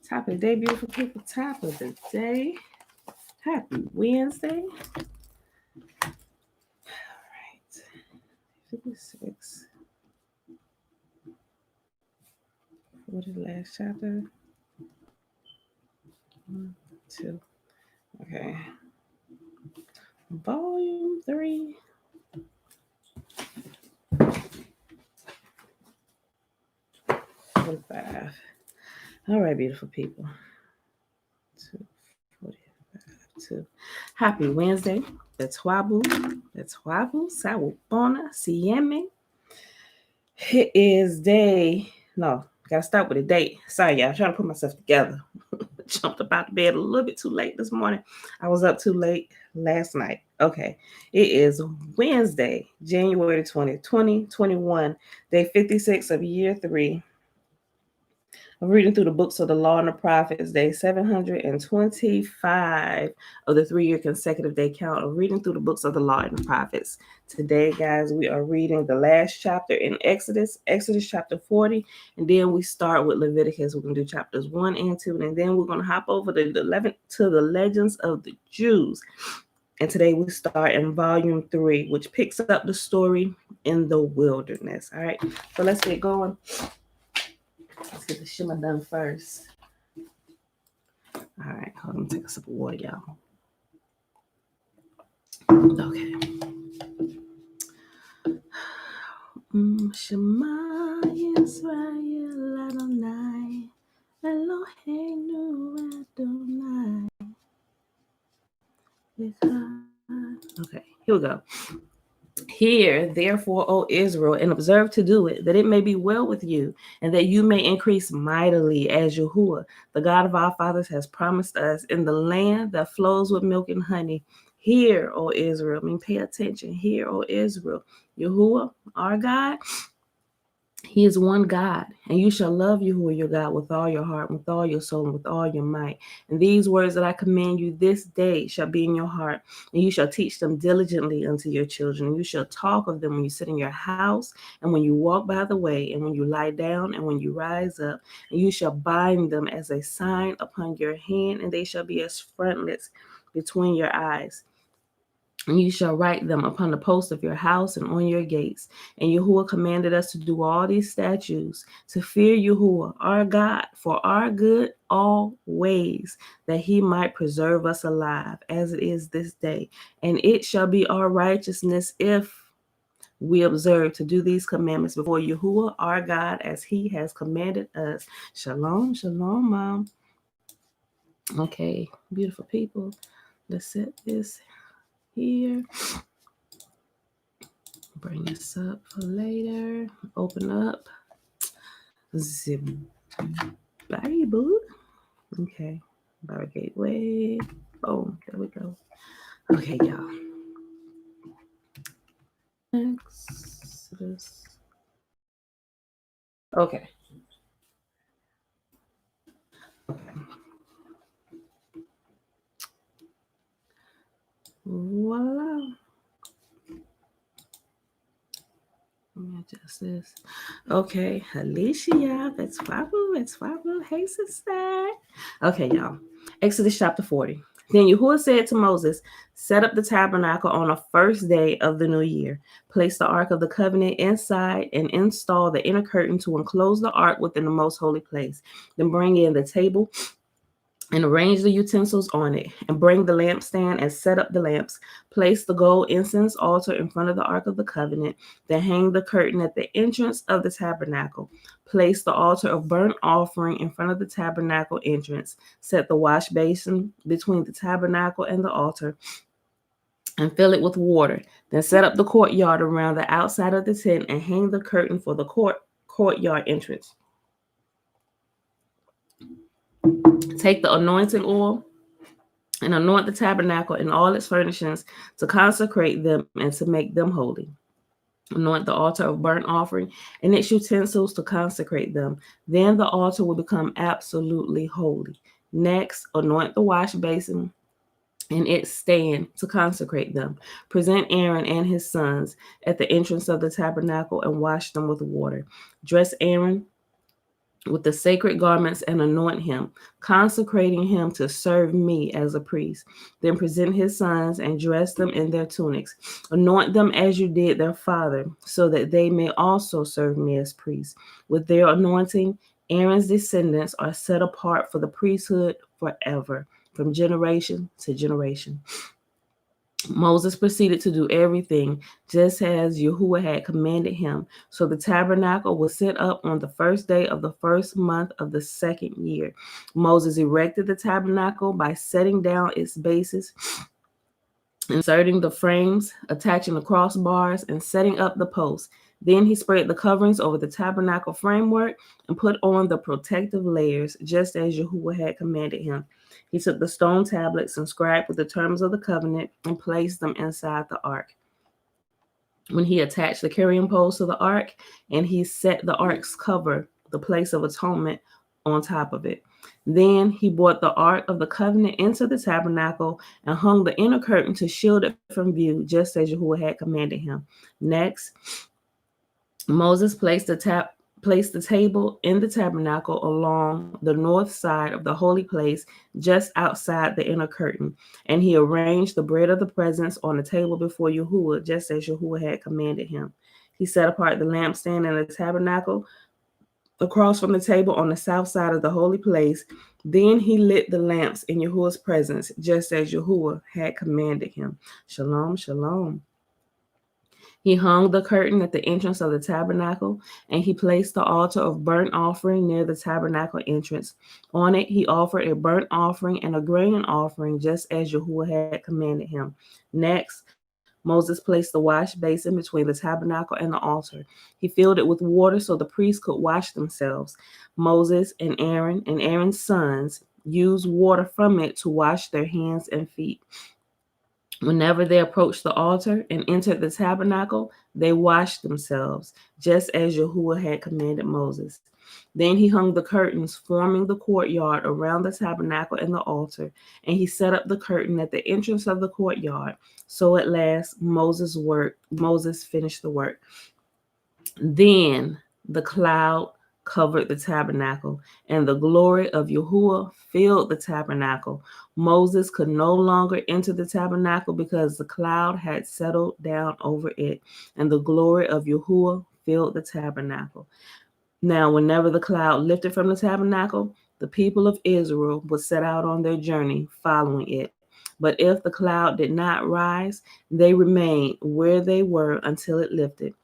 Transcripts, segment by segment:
Top of the day, beautiful people. Top of the day. Happy Wednesday. All right. 56. What is the last chapter? 1, 2. Okay. Volume 3. Five. All right, beautiful people. 2:45. Happy Wednesday. That's Wabu. Sawubona. Sieme. It is day. No, gotta start with a date. Sorry, y'all. I'm trying to put myself together. Jumped up out of bed a little bit too late this morning. I was up too late last night. Okay. It is Wednesday, January 20th, 2021, day 56 of year 3. I'm reading through the books of the Law and the Prophets, day 725 of the 3-year consecutive day count of reading through the books of the Law and the Prophets. Today, guys, we are reading the last chapter in Exodus chapter 40, and then we start with Leviticus. We're going to do chapters 1 and 2, and then we're going to hop over to the Legends of the Jews. And today we start in volume 3, which picks up the story in the wilderness. All right, so let's get going. Let's get the shimmer done first. All right, hold on, take a sip of water, y'all. Okay. Shema Yisrael Adonai, Eloheinu Adonai. Okay, here we go. Hear, therefore, O Israel, and observe to do it, that it may be well with you, and that you may increase mightily, as Yahuwah, the God of our fathers, has promised us, in the land that flows with milk and honey. Hear, O Israel. Pay attention. Hear, O Israel. Yahuwah, our God, He is one God, and you shall love Yahuwah your God with all your heart, with all your soul, and with all your might. And these words that I command you this day shall be in your heart, and you shall teach them diligently unto your children. And you shall talk of them when you sit in your house, and when you walk by the way, and when you lie down, and when you rise up. And you shall bind them as a sign upon your hand, and they shall be as frontlets between your eyes. And you shall write them upon the posts of your house and on your gates. And Yahuwah commanded us to do all these statutes, to fear Yahuwah, our God, for our good always, that he might preserve us alive, as it is this day. And it shall be our righteousness if we observe to do these commandments before Yahuwah, our God, as he has commanded us. Shalom, shalom, Mom. Okay, beautiful people. Let's set this here. Bring this up for later. Open up. Zip Bible. Okay. Bible Gateway. Boom. There we go. Okay, y'all. Exodus. Okay. Voila. Let me adjust this. Okay, Alicia, it's Wabu. Hey, sister. Okay, y'all. Exodus chapter 40. Then Yahuwah said to Moses, set up the tabernacle on the first day of the new year. Place the ark of the covenant inside and install the inner curtain to enclose the ark within the most holy place. Then bring in the table and arrange the utensils on it, and bring the lampstand and set up the lamps. Place the gold incense altar in front of the Ark of the Covenant. Then hang the curtain at the entrance of the tabernacle. Place the altar of burnt offering in front of the tabernacle entrance. Set the wash basin between the tabernacle and the altar, and fill it with water. Then set up the courtyard around the outside of the tent, and hang the curtain for the courtyard entrance. Take the anointing oil and anoint the tabernacle and all its furnishings to consecrate them and to make them holy. Anoint the altar of burnt offering and its utensils to consecrate them. Then the altar will become absolutely holy. Next, anoint the wash basin and its stand to consecrate them. Present Aaron and his sons at the entrance of the tabernacle and wash them with water. Dress Aaron with the sacred garments and anoint him, consecrating him to serve me as a priest. Then present his sons and dress them in their tunics. Anoint them as you did their father, so that they may also serve me as priests. With their anointing, Aaron's descendants are set apart for the priesthood forever, from generation to generation. Moses proceeded to do everything just as Yahuwah had commanded him. So the tabernacle was set up on the first day of the first month of the second year. Moses erected the tabernacle by setting down its bases, inserting the frames, attaching the crossbars, and setting up the posts. Then he spread the coverings over the tabernacle framework and put on the protective layers, just as Yahuwah had commanded him. He took the stone tablets inscribed with the terms of the covenant and placed them inside the ark. When he attached the carrying poles to the ark, and he set the ark's cover, the place of atonement, on top of it. Then he brought the ark of the covenant into the tabernacle and hung the inner curtain to shield it from view, just as Yahuwah had commanded him. Next, Moses placed the table in the tabernacle along the north side of the holy place, just outside the inner curtain. And he arranged the bread of the presence on the table before Yahuwah, just as Yahuwah had commanded him. He set apart the lampstand in the tabernacle across from the table on the south side of the holy place. Then he lit the lamps in Yahuwah's presence, just as Yahuwah had commanded him. Shalom, shalom. He hung the curtain at the entrance of the tabernacle, and he placed the altar of burnt offering near the tabernacle entrance. On it, he offered a burnt offering and a grain offering, just as Yahuwah had commanded him. Next, Moses placed the wash basin between the tabernacle and the altar. He filled it with water so the priests could wash themselves. Moses and Aaron's sons used water from it to wash their hands and feet. Whenever they approached the altar and entered the tabernacle, they washed themselves, just as Yahuwah had commanded Moses. Then he hung the curtains forming the courtyard around the tabernacle and the altar, and he set up the curtain at the entrance of the courtyard. So at last Moses finished the work. Then the cloud covered the tabernacle, and the glory of Yahuwah filled the tabernacle. Moses could no longer enter the tabernacle because the cloud had settled down over it, and the glory of Yahuwah filled the tabernacle. Now, whenever the cloud lifted from the tabernacle, the people of Israel would set out on their journey following it. But if the cloud did not rise, they remained where they were until it lifted.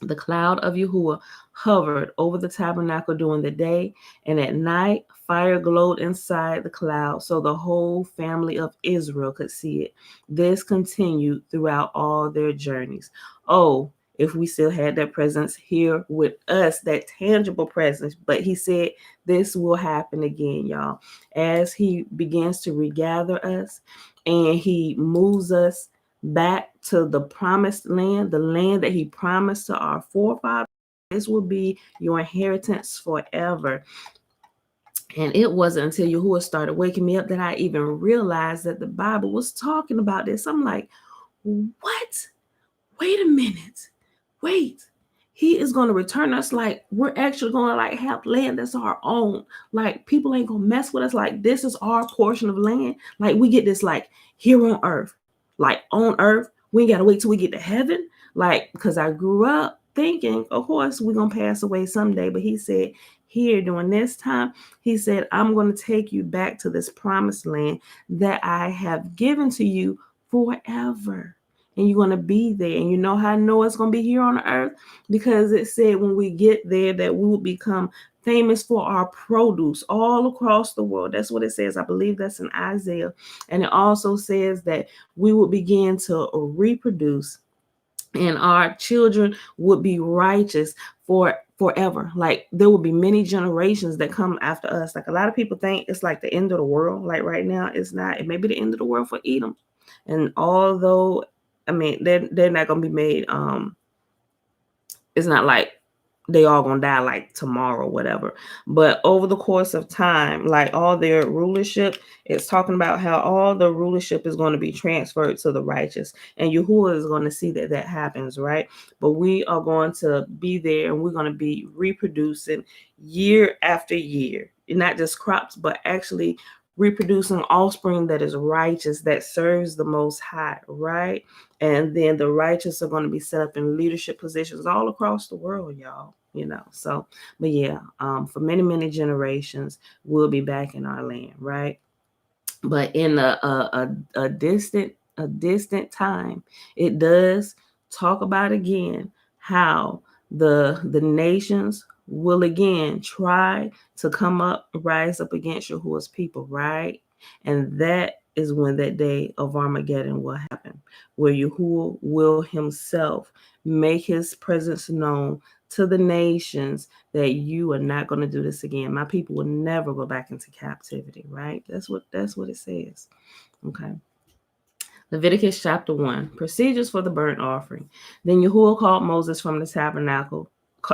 The cloud of Yahuwah hovered over the tabernacle during the day, and at night fire glowed inside the cloud so the whole family of Israel could see it. This continued throughout all their journeys. Oh, if we still had that presence here with us, that tangible presence. But he said this will happen again, y'all, as he begins to regather us and he moves us back to the promised land, the land that he promised to our forefathers. This will be your inheritance forever. And it wasn't until Yahuwah started waking me up that I even realized that the Bible was talking about this. I'm like, what? Wait a minute. Wait. He is going to return us like we're actually going to like have land that's our own. Like people ain't going to mess with us. Like this is our portion of land. Like we get this like here on earth. Like on earth, we ain't got to wait till we get to heaven. Like because I grew up thinking, of course, we're going to pass away someday. But he said here during this time, he said, I'm going to take you back to this promised land that I have given to you forever. And you're going to be there. And you know how I know it's going to be here on earth? Because it said when we get there that we will become famous for our produce all across the world. That's what it says. I believe that's in Isaiah. And it also says that we will begin to reproduce and our children would be righteous for forever. Like there will be many generations that come after us. Like a lot of people think it's like the end of the world. Like right now, it's not. It may be the end of the world for Edom. And although, I mean, they're not going to be made. It's not like they all gonna die like tomorrow, whatever. But over the course of time, like all their rulership, it's talking about how all the rulership is going to be transferred to the righteous, and Yahuwah is going to see that that happens, right? But we are going to be there, and we're going to be reproducing year after year, not just crops, but actually reproducing offspring that is righteous, that serves the Most High, right? And then the righteous are going to be set up in leadership positions all across the world, y'all. So, but yeah, for many generations, we'll be back in our land, right? But in a distant time, it does talk about again how the nations will again try to rise up against Yahuwah's people, right? And that is when that day of Armageddon will happen, where Yahuwah will himself make his presence known to the nations, that you are not going to do this again. My people will never go back into captivity, right? That's what it says. Okay. Leviticus chapter 1, procedures for the burnt offering. Then Yahuwah called Moses from the tabernacle.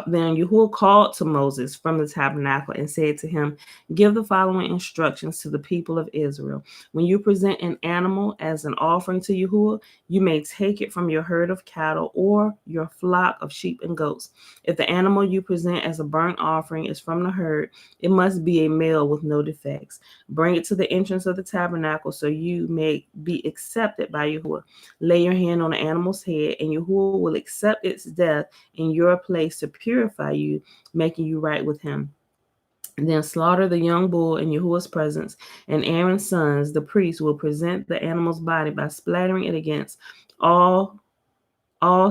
Then Yahuwah called to Moses from the tabernacle and said to him, give the following instructions to the people of Israel. When you present an animal as an offering to Yahuwah, you may take it from your herd of cattle or your flock of sheep and goats. If the animal you present as a burnt offering is from the herd, it must be a male with no defects. Bring it to the entrance of the tabernacle so you may be accepted by Yahuwah. Lay your hand on the animal's head, and Yahuwah will accept its death in your place to purify you, making you right with him. And then slaughter the young bull in Yahuwah's presence, and Aaron's sons, the priests, will present the animal's body by splattering it against all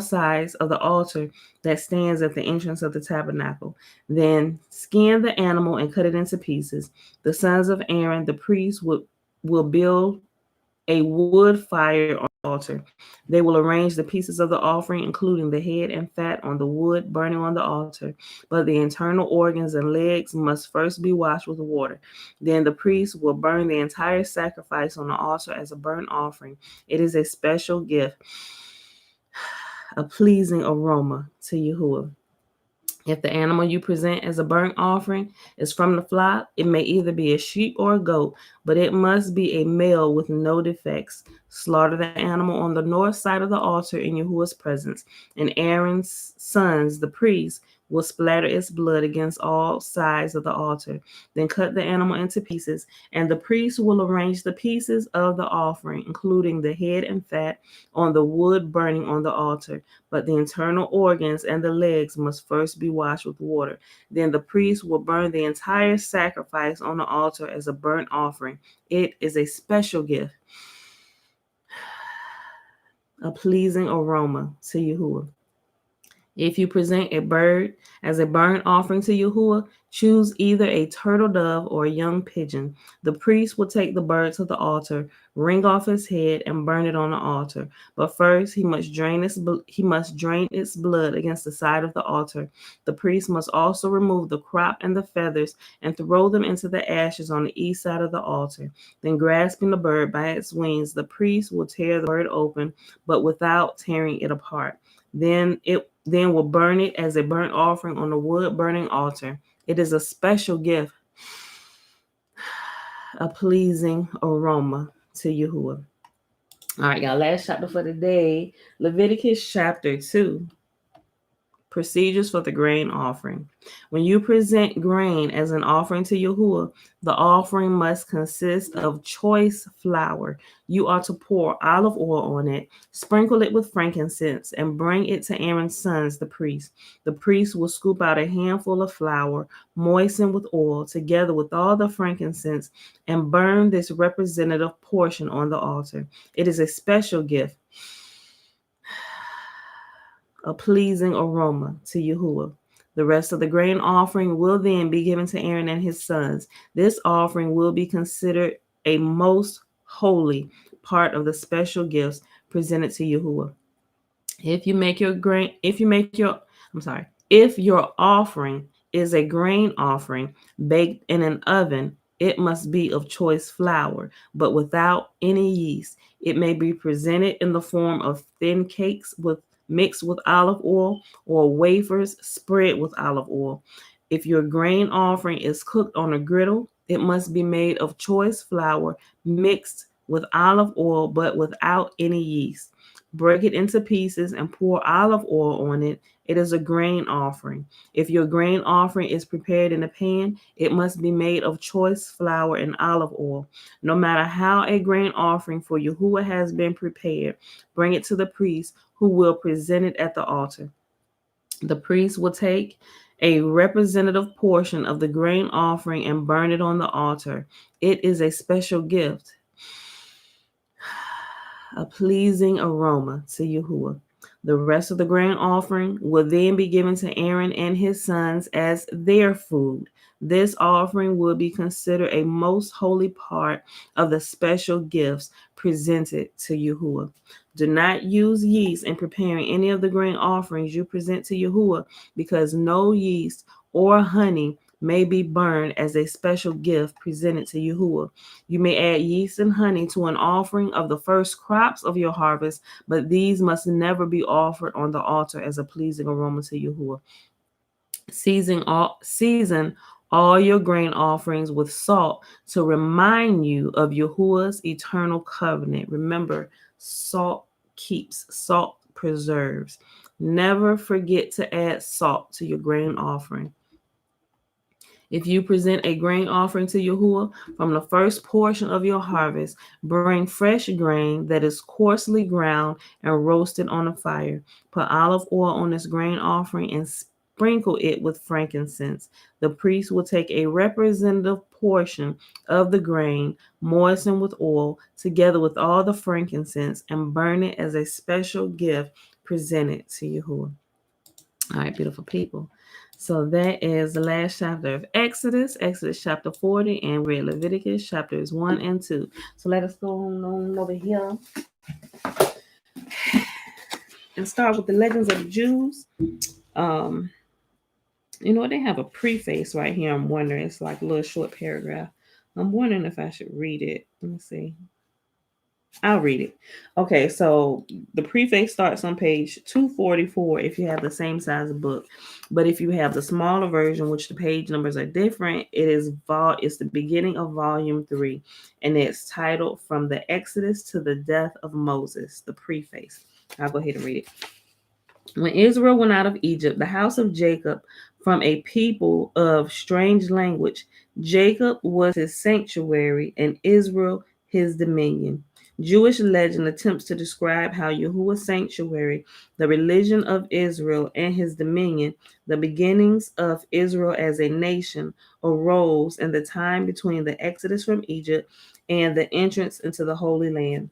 sides of the altar that stands at the entrance of the tabernacle. Then skin the animal and cut it into pieces. The sons of Aaron, the priest, will build a wood fire on the altar. They will arrange the pieces of the offering, including the head and fat, on the wood burning on the altar. But the internal organs and legs must first be washed with water. Then the priest will burn the entire sacrifice on the altar as a burnt offering. It is a special gift, a pleasing aroma to Yahuwah. If the animal you present as a burnt offering is from the flock, it may either be a sheep or a goat, but it must be a male with no defects. Slaughter the animal on the north side of the altar in Yahuwah's presence, and Aaron's sons, the priests, will splatter its blood against all sides of the altar. Then cut the animal into pieces, and the priest will arrange the pieces of the offering, including the head and fat, on the wood burning on the altar. But the internal organs and the legs must first be washed with water. Then the priest will burn the entire sacrifice on the altar as a burnt offering. It is a special gift, a pleasing aroma to Yahuwah. If you present a bird as a burnt offering to Yahuwah, choose either a turtle dove or a young pigeon. The priest will take the bird to the altar, wring off its head, and burn it on the altar. But first, he must drain its blood against the side of the altar. The priest must also remove the crop and the feathers and throw them into the ashes on the east side of the altar. Then, grasping the bird by its wings, the priest will tear the bird open, but without tearing it apart. Then will burn it as a burnt offering on the wood burning altar. It is a special gift, a pleasing aroma to Yahuwah. All right, y'all, last chapter for the day, Leviticus chapter 2. Procedures for the grain offering. When you present grain as an offering to Yahuwah, the offering must consist of choice flour. You are to pour olive oil on it, sprinkle it with frankincense, and bring it to Aaron's sons, the priests. The priest will scoop out a handful of flour, moistened with oil, together with all the frankincense, and burn this representative portion on the altar. It is a special gift, a pleasing aroma to Yahuwah. The rest of the grain offering will then be given to Aaron and his sons. This offering will be considered a most holy part of the special gifts presented to Yahuwah. If your offering is a grain offering baked in an oven, it must be of choice flour, but without any yeast. It may be presented in the form of thin cakes with mixed with olive oil, or wafers spread with olive oil. If your grain offering is cooked on a griddle, it must be made of choice flour mixed with olive oil but without any yeast. Break it into pieces and pour olive oil on it. It is a grain offering. If your grain offering is prepared in a pan, it must be made of choice flour and olive oil. No matter how a grain offering for Yahuwah has been prepared, bring it to the priest who will present it at the altar. The priest will take a representative portion of the grain offering and burn it on the altar. It is a special gift, a pleasing aroma to Yahuwah. The rest of the grain offering will then be given to Aaron and his sons as their food. This offering will be considered a most holy part of the special gifts presented to Yahuwah. Do not use yeast in preparing any of the grain offerings you present to Yahuwah, because no yeast or honey may be burned as a special gift presented to Yahuwah. You may add yeast and honey to an offering of the first crops of your harvest, but these must never be offered on the altar as a pleasing aroma to Yahuwah. Season all your grain offerings with salt to remind you of Yahuwah's eternal covenant. Remember, salt keeps, salt preserves. Never forget to add salt to your grain offering. If you present a grain offering to Yahuwah from the first portion of your harvest, bring fresh grain that is coarsely ground and roasted on a fire. Put olive oil on this grain offering and sprinkle it with frankincense. The priest will take a representative portion of the grain, moistened with oil, together with all the frankincense, and burn it as a special gift presented to Yahuwah. All right, beautiful people. So that is the last chapter of Exodus, Exodus chapter 40, and we're at Leviticus chapters 1 and 2. So let us go on over here and start with the legends of the Jews. Um, you know, they have a preface right here. I'm wondering, it's like a little short paragraph. I'm wondering if I should read it. Let me see. I'll read it. Okay, so the preface starts on page 244 if you have the same size of book. But if you have the smaller version, which the page numbers are different, it's the beginning of volume 3, and it's titled From the Exodus to the Death of Moses, the preface. I'll go ahead and read it. When Israel went out of Egypt, the house of Jacob, from a people of strange language, Jacob was his sanctuary and Israel his dominion. Jewish legend attempts to describe how Yahuwah's sanctuary, the religion of Israel, and his dominion, the beginnings of Israel as a nation, arose in the time between the exodus from Egypt and the entrance into the Holy Land.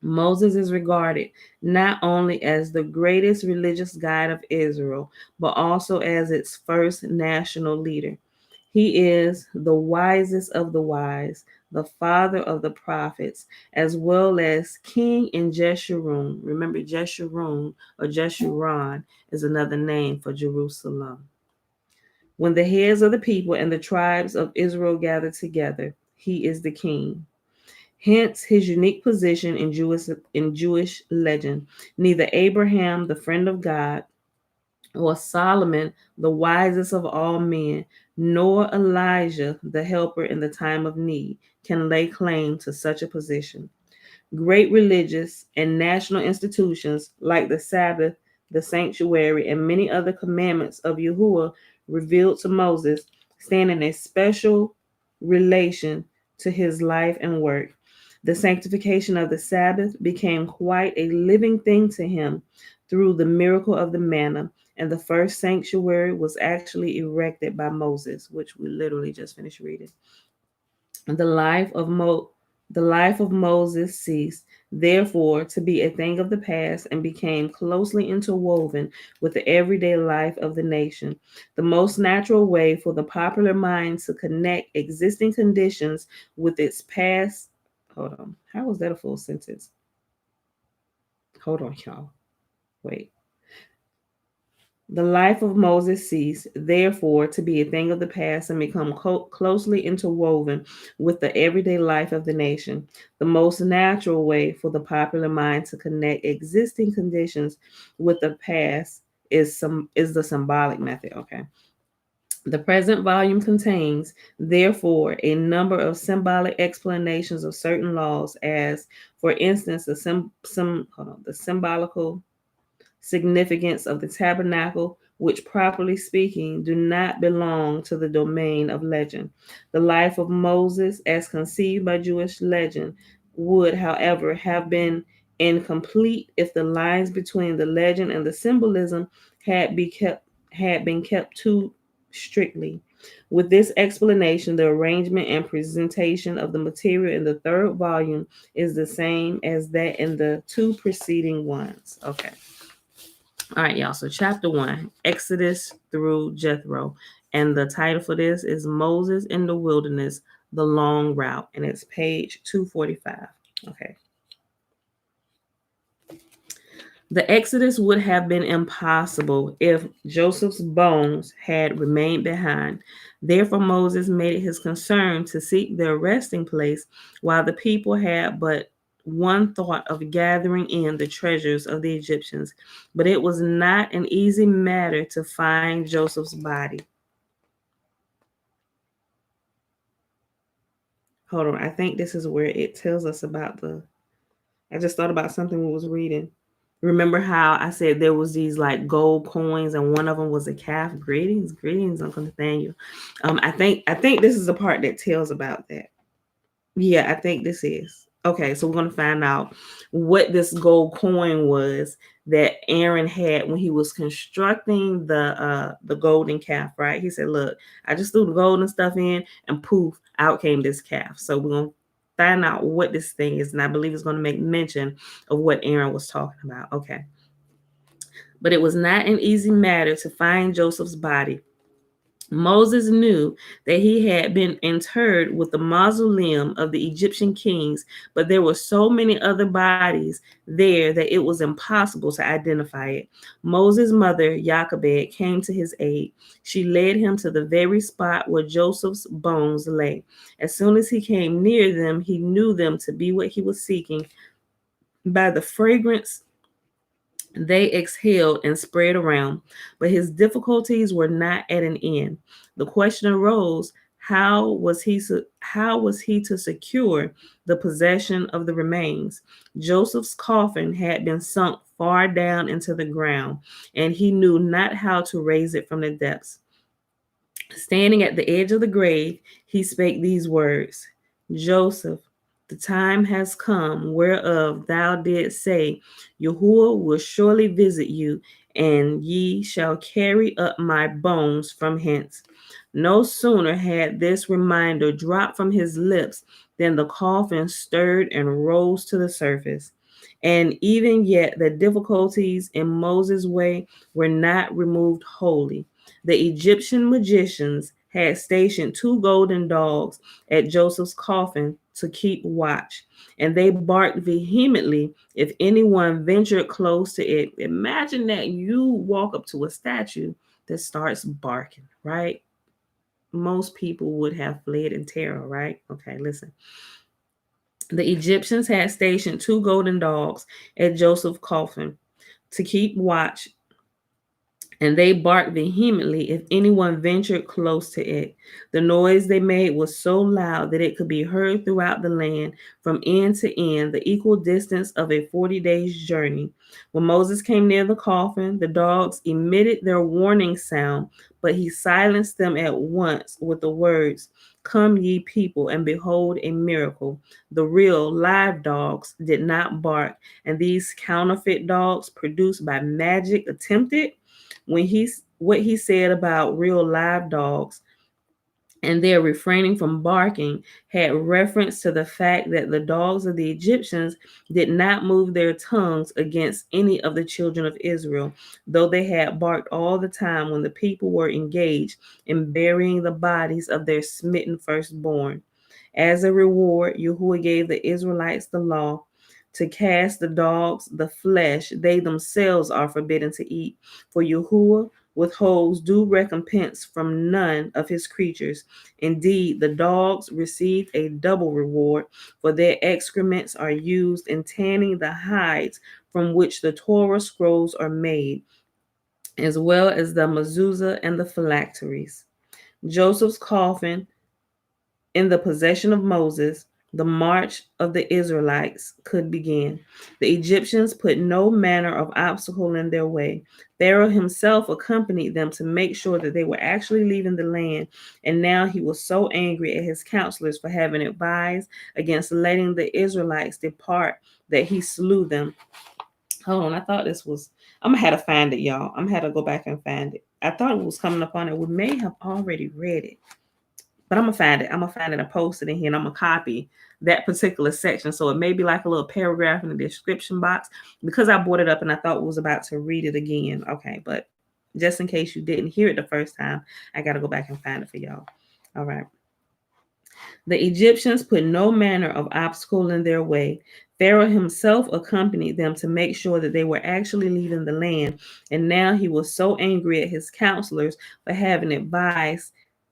Moses is regarded not only as the greatest religious guide of Israel, but also as its first national leader. He is the wisest of the wise, the father of the prophets, as well as king in Jeshurun. Remember, Jeshurun or Jeshurun is another name for Jerusalem. When the heads of the people and the tribes of Israel gather together, he is the king. Hence his unique position in Jewish legend. Neither Abraham, the friend of God, or Solomon, the wisest of all men, nor Elijah, the helper in the time of need, can lay claim to such a position. Great religious and national institutions like the Sabbath, the sanctuary, and many other commandments of Yahuwah revealed to Moses stand in a special relation to his life and work. The sanctification of the Sabbath became quite a living thing to him through the miracle of the manna, and the first sanctuary was actually erected by Moses, which we literally just finished reading. The life of Moses ceased, therefore, to be a thing of the past and became closely interwoven with the everyday life of the nation. The most natural way for the popular mind to connect existing conditions with its past. Hold on. How was that a full sentence? Hold on, y'all. Wait. The life of Moses ceased, therefore, to be a thing of the past and become closely interwoven with the everyday life of the nation. The most natural way for the popular mind to connect existing conditions with the past is the symbolic method. Okay. The present volume contains, therefore, a number of symbolic explanations of certain laws, as, for instance, the symbolical significance of the tabernacle, which, properly speaking, do not belong to the domain of legend. The life of Moses, as conceived by Jewish legend, would, however, have been incomplete if the lines between the legend and the symbolism had been kept too strictly. With this explanation, the arrangement and presentation of the material in the third volume is the same as that in the two preceding ones. Okay. All right, y'all. So, chapter 1, Exodus through Jethro. And the title for this is Moses in the Wilderness, the Long Route. And it's page 245. Okay. The Exodus would have been impossible if Joseph's bones had remained behind. Therefore, Moses made it his concern to seek their resting place while the people had but one thought of gathering in the treasures of the Egyptians. But it was not an easy matter to find Joseph's body. Hold on, I think this is where it tells us about I just thought about something we was reading. Remember how I said there was these like gold coins and one of them was a calf? Greetings, Uncle Nathaniel. I think this is the part that tells about that. Yeah, I think this is. Okay, so we're gonna find out what this gold coin was that Aaron had when he was constructing the golden calf, right? He said, look, I just threw the golden stuff in and poof, out came this calf. So we're gonna find out what this thing is, and I believe it's gonna make mention of what Aaron was talking about. Okay. But it was not an easy matter to find Joseph's body. Moses knew that he had been interred with the mausoleum of the Egyptian kings, but there were so many other bodies there that it was impossible to identify it. Moses' mother, Jochebed, came to his aid. She led him to the very spot where Joseph's bones lay. As soon as he came near them, he knew them to be what he was seeking by the fragrance they exhaled and spread around, but his difficulties were not at an end. The question arose, how was he to secure the possession of the remains? Joseph's coffin had been sunk far down into the ground, and he knew not how to raise it from the depths. Standing at the edge of the grave, he spake these words, Joseph, the time has come whereof thou didst say, Yahuwah will surely visit you, and ye shall carry up my bones from hence. No sooner had this reminder dropped from his lips than the coffin stirred and rose to the surface. And even yet, the difficulties in Moses' way were not removed wholly. The Egyptian magicians had stationed two golden dogs at Joseph's coffin to keep watch, and they barked vehemently if anyone ventured close to it. Imagine that you walk up to a statue that starts barking, right? Most people would have fled in terror, right? Okay, listen. The Egyptians had stationed two golden dogs at Joseph's coffin to keep watch, and they barked vehemently if anyone ventured close to it. The noise they made was so loud that it could be heard throughout the land from end to end, the equal distance of a 40 days' journey. When Moses came near the coffin, the dogs emitted their warning sound, but he silenced them at once with the words, Come, ye people, and behold a miracle. The real live dogs did not bark, and these counterfeit dogs produced by magic attempted. What he said about real live dogs and their refraining from barking had reference to the fact that the dogs of the Egyptians did not move their tongues against any of the children of Israel, though they had barked all the time when the people were engaged in burying the bodies of their smitten firstborn. As a reward, Yahuwah gave the Israelites the law. to cast the dogs, the flesh they themselves are forbidden to eat. For Yahuwah withholds due recompense from none of his creatures. Indeed, the dogs receive a double reward, for their excrements are used in tanning the hides from which the Torah scrolls are made, as well as the mezuzah and the phylacteries. Joseph's coffin in the possession of Moses, the march of the Israelites could begin. The Egyptians put no manner of obstacle in their way. Pharaoh himself accompanied them to make sure that they were actually leaving the land, and now he was so angry at his counselors for having advised against letting the Israelites depart that he slew them. Hold on, I thought this was. I'm gonna have to find it, y'all. I'm gonna have to go back and find it. I thought it was coming up on it. We may have already read it, but I'm gonna find it. I'm gonna find it and post it in here, and I'm gonna copy that particular section. So it may be like a little paragraph in the description box because I brought it up and I thought was about to read it again. Okay, but just in case you didn't hear it the first time, I gotta go back and find it for y'all. All right. The Egyptians put no manner of obstacle in their way. Pharaoh himself accompanied them to make sure that they were actually leaving the land, and now he was so angry at his counselors for having advised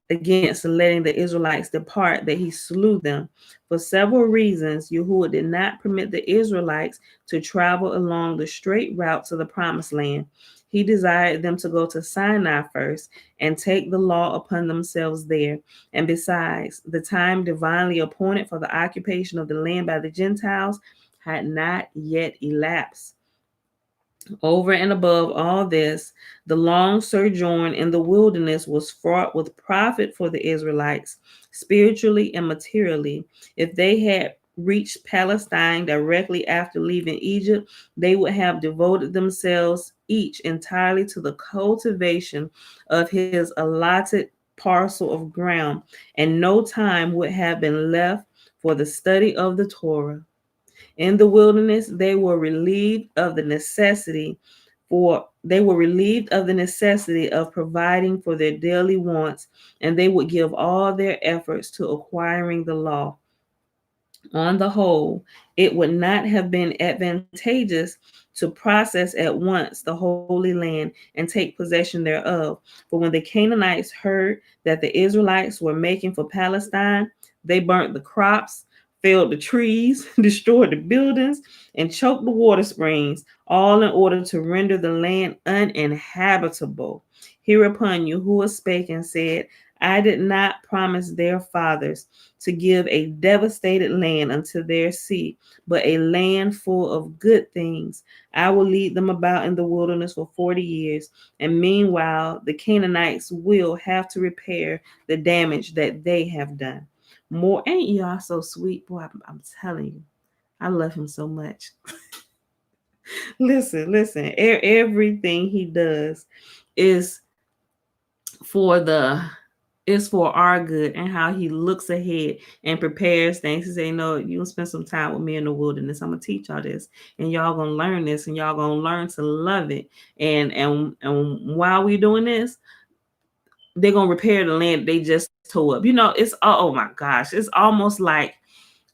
against letting the Israelites depart that he slew them. For several reasons, Yahuwah did not permit the Israelites to travel along the straight route to the promised land. He desired them to go to Sinai first and take the law upon themselves there. And besides, the time divinely appointed for the occupation of the land by the Gentiles had not yet elapsed. Over and above all this, the long sojourn in the wilderness was fraught with profit for the Israelites, spiritually and materially. If they had reached Palestine directly after leaving Egypt, they would have devoted themselves each entirely to the cultivation of his allotted parcel of ground, and no time would have been left for the study of the Torah. In the wilderness, they were relieved of the necessity of providing for their daily wants, and they would give all their efforts to acquiring the law. On the whole, it would not have been advantageous to process at once the Holy Land and take possession thereof. For when the Canaanites heard that the Israelites were making for Palestine, they burnt the crops, felled the trees, destroyed the buildings, and choked the water springs, all in order to render the land uninhabitable. Hereupon Yahuwah spake and said, I did not promise their fathers to give a devastated land unto their seed, but a land full of good things. I will lead them about in the wilderness for 40 years, and meanwhile the Canaanites will have to repair the damage that they have done. More, ain't y'all so sweet? Boy, I'm telling you, I love him so much. listen, everything he does is for the is for our good, and how he looks ahead and prepares things. He say, no, you gonna spend some time with me in the wilderness. I'm gonna teach y'all this, and y'all gonna learn this, and y'all gonna learn to love it. And while we doing this, they're gonna repair the land they just tore up. It's oh my gosh, it's almost like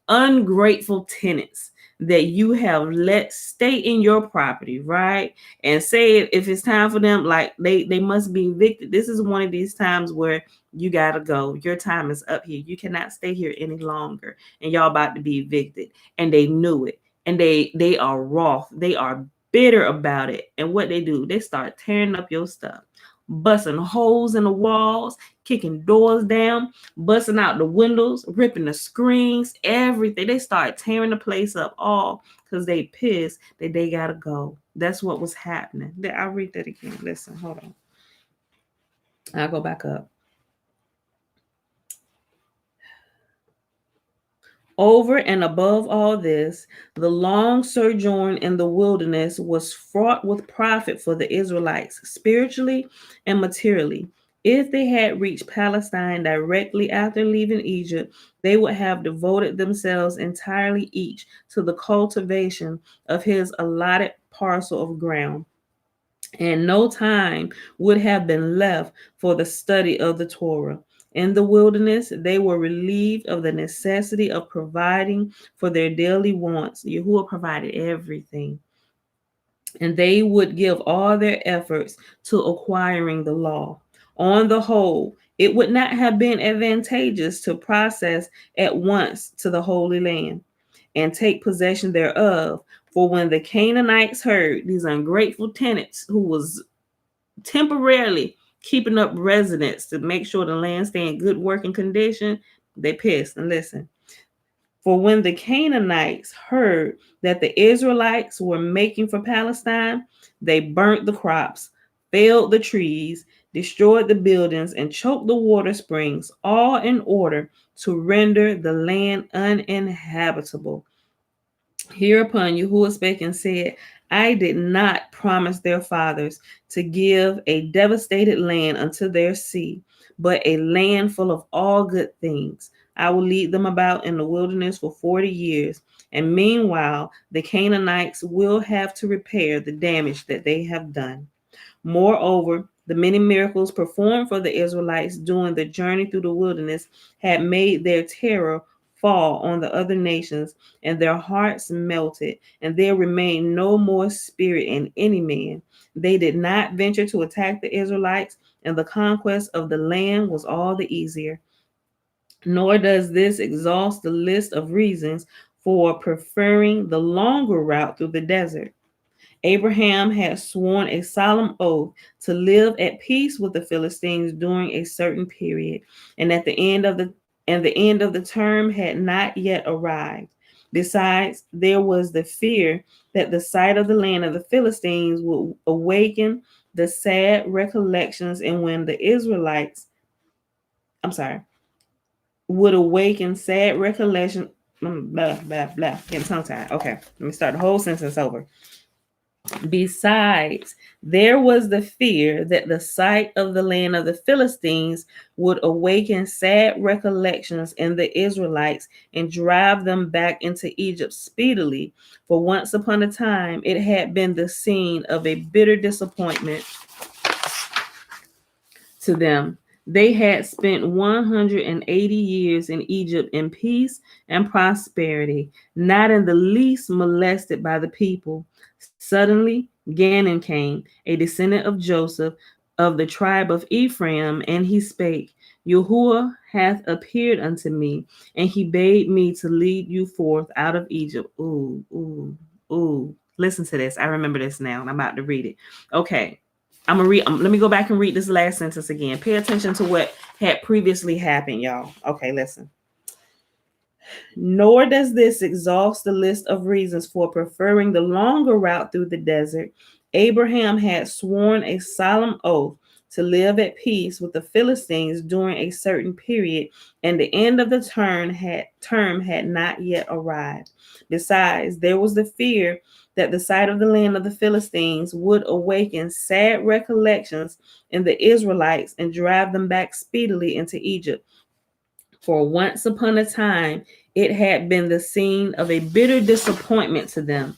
ungrateful tenants that you have let stay in your property, right? And say if it's time for them, like they must be evicted. This is one of these times where you gotta go. Your time is up here. You cannot stay here any longer, and y'all about to be evicted. And they knew it, and they are wroth. They are bitter about it. And what they do, they start tearing up your stuff, busting holes in the walls, kicking doors down, busting out the windows, ripping the screens, everything. They start tearing the place up all because they pissed that they gotta go. That's what was happening. I'll read that again. Listen, hold on. I'll go back up. Over and above all this, the long sojourn in the wilderness was fraught with profit for the Israelites, spiritually and materially. If they had reached Palestine directly after leaving Egypt, they would have devoted themselves entirely each to the cultivation of his allotted parcel of ground, and no time would have been left for the study of the Torah. In the wilderness, they were relieved of the necessity of providing for their daily wants. Yahuwah provided everything. And they would give all their efforts to acquiring the law. On the whole, it would not have been advantageous to process at once to the Holy Land and take possession thereof. For when the Canaanites heard, these ungrateful tenants who was temporarily keeping up residence to make sure the land stay in good working condition, they pissed. And listen, for when the Canaanites heard that the Israelites were making for Palestine, they burnt the crops, felled the trees, destroyed the buildings, and choked the water springs, all in order to render the land uninhabitable. Hereupon Yahuwah spake and said, I did not promise their fathers to give a devastated land unto their seed, but a land full of all good things. I will lead them about in the wilderness for 40 years, and meanwhile the Canaanites will have to repair the damage that they have done. Moreover, the many miracles performed for the Israelites during the journey through the wilderness had made their terror fall on the other nations, and their hearts melted, and there remained no more spirit in any man. They did not venture to attack the Israelites, and the conquest of the land was all the easier. Nor does this exhaust the list of reasons for preferring the longer route through the desert. Abraham had sworn a solemn oath to live at peace with the Philistines during a certain period, and at the end of the term had not yet arrived. Besides, there was the fear that the sight of the land of the Philistines would awaken the sad recollections, and when the Israelites, I'm sorry, would awaken sad recollection. Blah blah blah. Getting tongue tied. Okay, let me start the whole sentence over. Besides, there was the fear that the sight of the land of the Philistines would awaken sad recollections in the Israelites and drive them back into Egypt speedily. For once upon a time, it had been the scene of a bitter disappointment to them. They had spent 180 years in Egypt in peace and prosperity, not in the least molested by the people. Suddenly, Gannon came, a descendant of Joseph of the tribe of Ephraim, and he spake, Yahuwah hath appeared unto me, and he bade me to lead you forth out of Egypt. Ooh, ooh, ooh. Listen to this. I remember this now, and I'm about to read it. Okay. I'm gonna read. Let me go back and read this last sentence again. Pay attention to what had previously happened, y'all. Okay, listen. Nor does this exhaust the list of reasons for preferring the longer route through the desert. Abraham had sworn a solemn oath to live at peace with the Philistines during a certain period, and the end of the term had not yet arrived. Besides, there was the fear that the sight of the land of the Philistines would awaken sad recollections in the Israelites and drive them back speedily into Egypt. For once upon a time, it had been the scene of a bitter disappointment to them.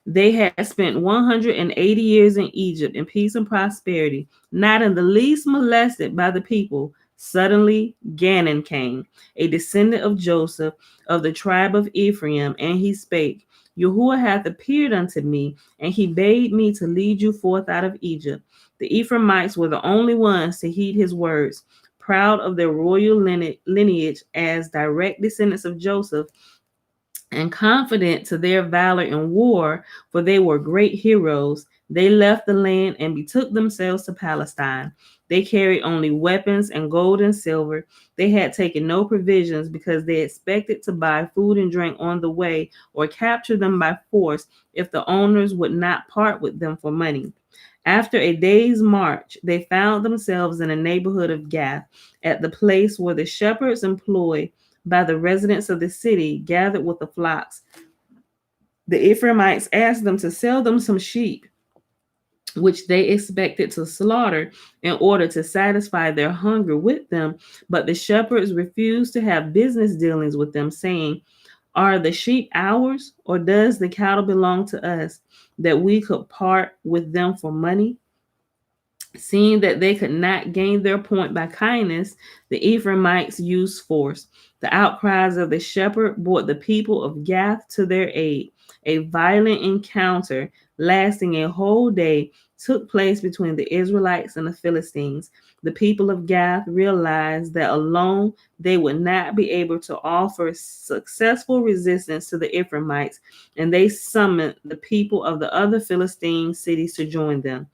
They had spent 180 years in Egypt in peace and prosperity, not in the least molested by the people. Suddenly, Gannon came, a descendant of Joseph of the tribe of Ephraim, and he spake, Yahuwah hath appeared unto me, and he bade me to lead you forth out of Egypt. The Ephraimites were the only ones to heed his words. Proud of their royal lineage as direct descendants of Joseph, and confident to their valor in war, for they were great heroes, they left the land and betook themselves to Palestine. They carried only weapons and gold and silver. They had taken no provisions because they expected to buy food and drink on the way or capture them by force if the owners would not part with them for money. After a day's march, they found themselves in a neighborhood of Gath, at the place where the shepherds employed by the residents of the city gathered with the flocks. The Ephraimites asked them to sell them some sheep, which they expected to slaughter in order to satisfy their hunger with them. But the shepherds refused to have business dealings with them, saying, Are the sheep ours, or does the cattle belong to us, that we could part with them for money? Seeing that they could not gain their point by kindness, the Ephraimites used force. The outcries of the shepherd brought the people of Gath to their aid. A violent encounter lasting a whole day took place between the Israelites and the Philistines. The people of Gath realized that alone they would not be able to offer successful resistance to the Ephraimites, and they summoned the people of the other Philistine cities to join them.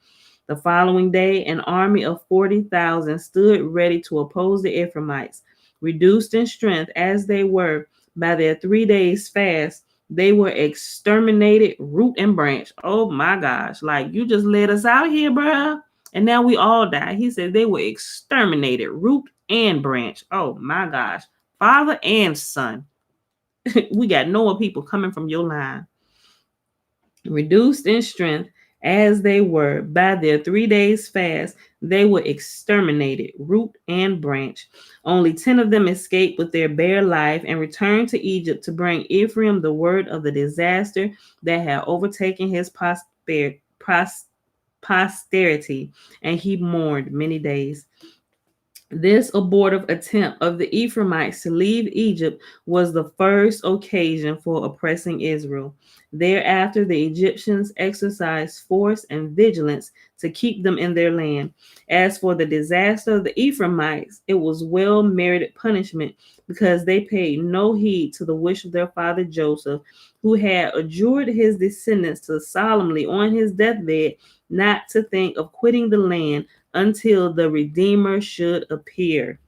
The following day, an army of 40,000 stood ready to oppose the Ephraimites. Reduced in strength as they were by their 3 days fast, they were exterminated root and branch. Oh my gosh, like you just let us out here, bruh. And now we all die. He said they were exterminated root and branch. Oh my gosh, father and son. We got Noah people coming from your line. Reduced in strength as they were by their 3 days fast, they were exterminated, root and branch. Only 10 of them escaped with their bare life and returned to Egypt to bring Ephraim the word of the disaster that had overtaken his posterity, and he mourned many days. This abortive attempt of the Ephraimites to leave Egypt was the first occasion for oppressing Israel. Thereafter, the Egyptians exercised force and vigilance to keep them in their land. As for the disaster of the Ephraimites, it was well merited punishment because they paid no heed to the wish of their father Joseph, who had adjured his descendants to solemnly on his deathbed not to think of quitting the land until the Redeemer should appear.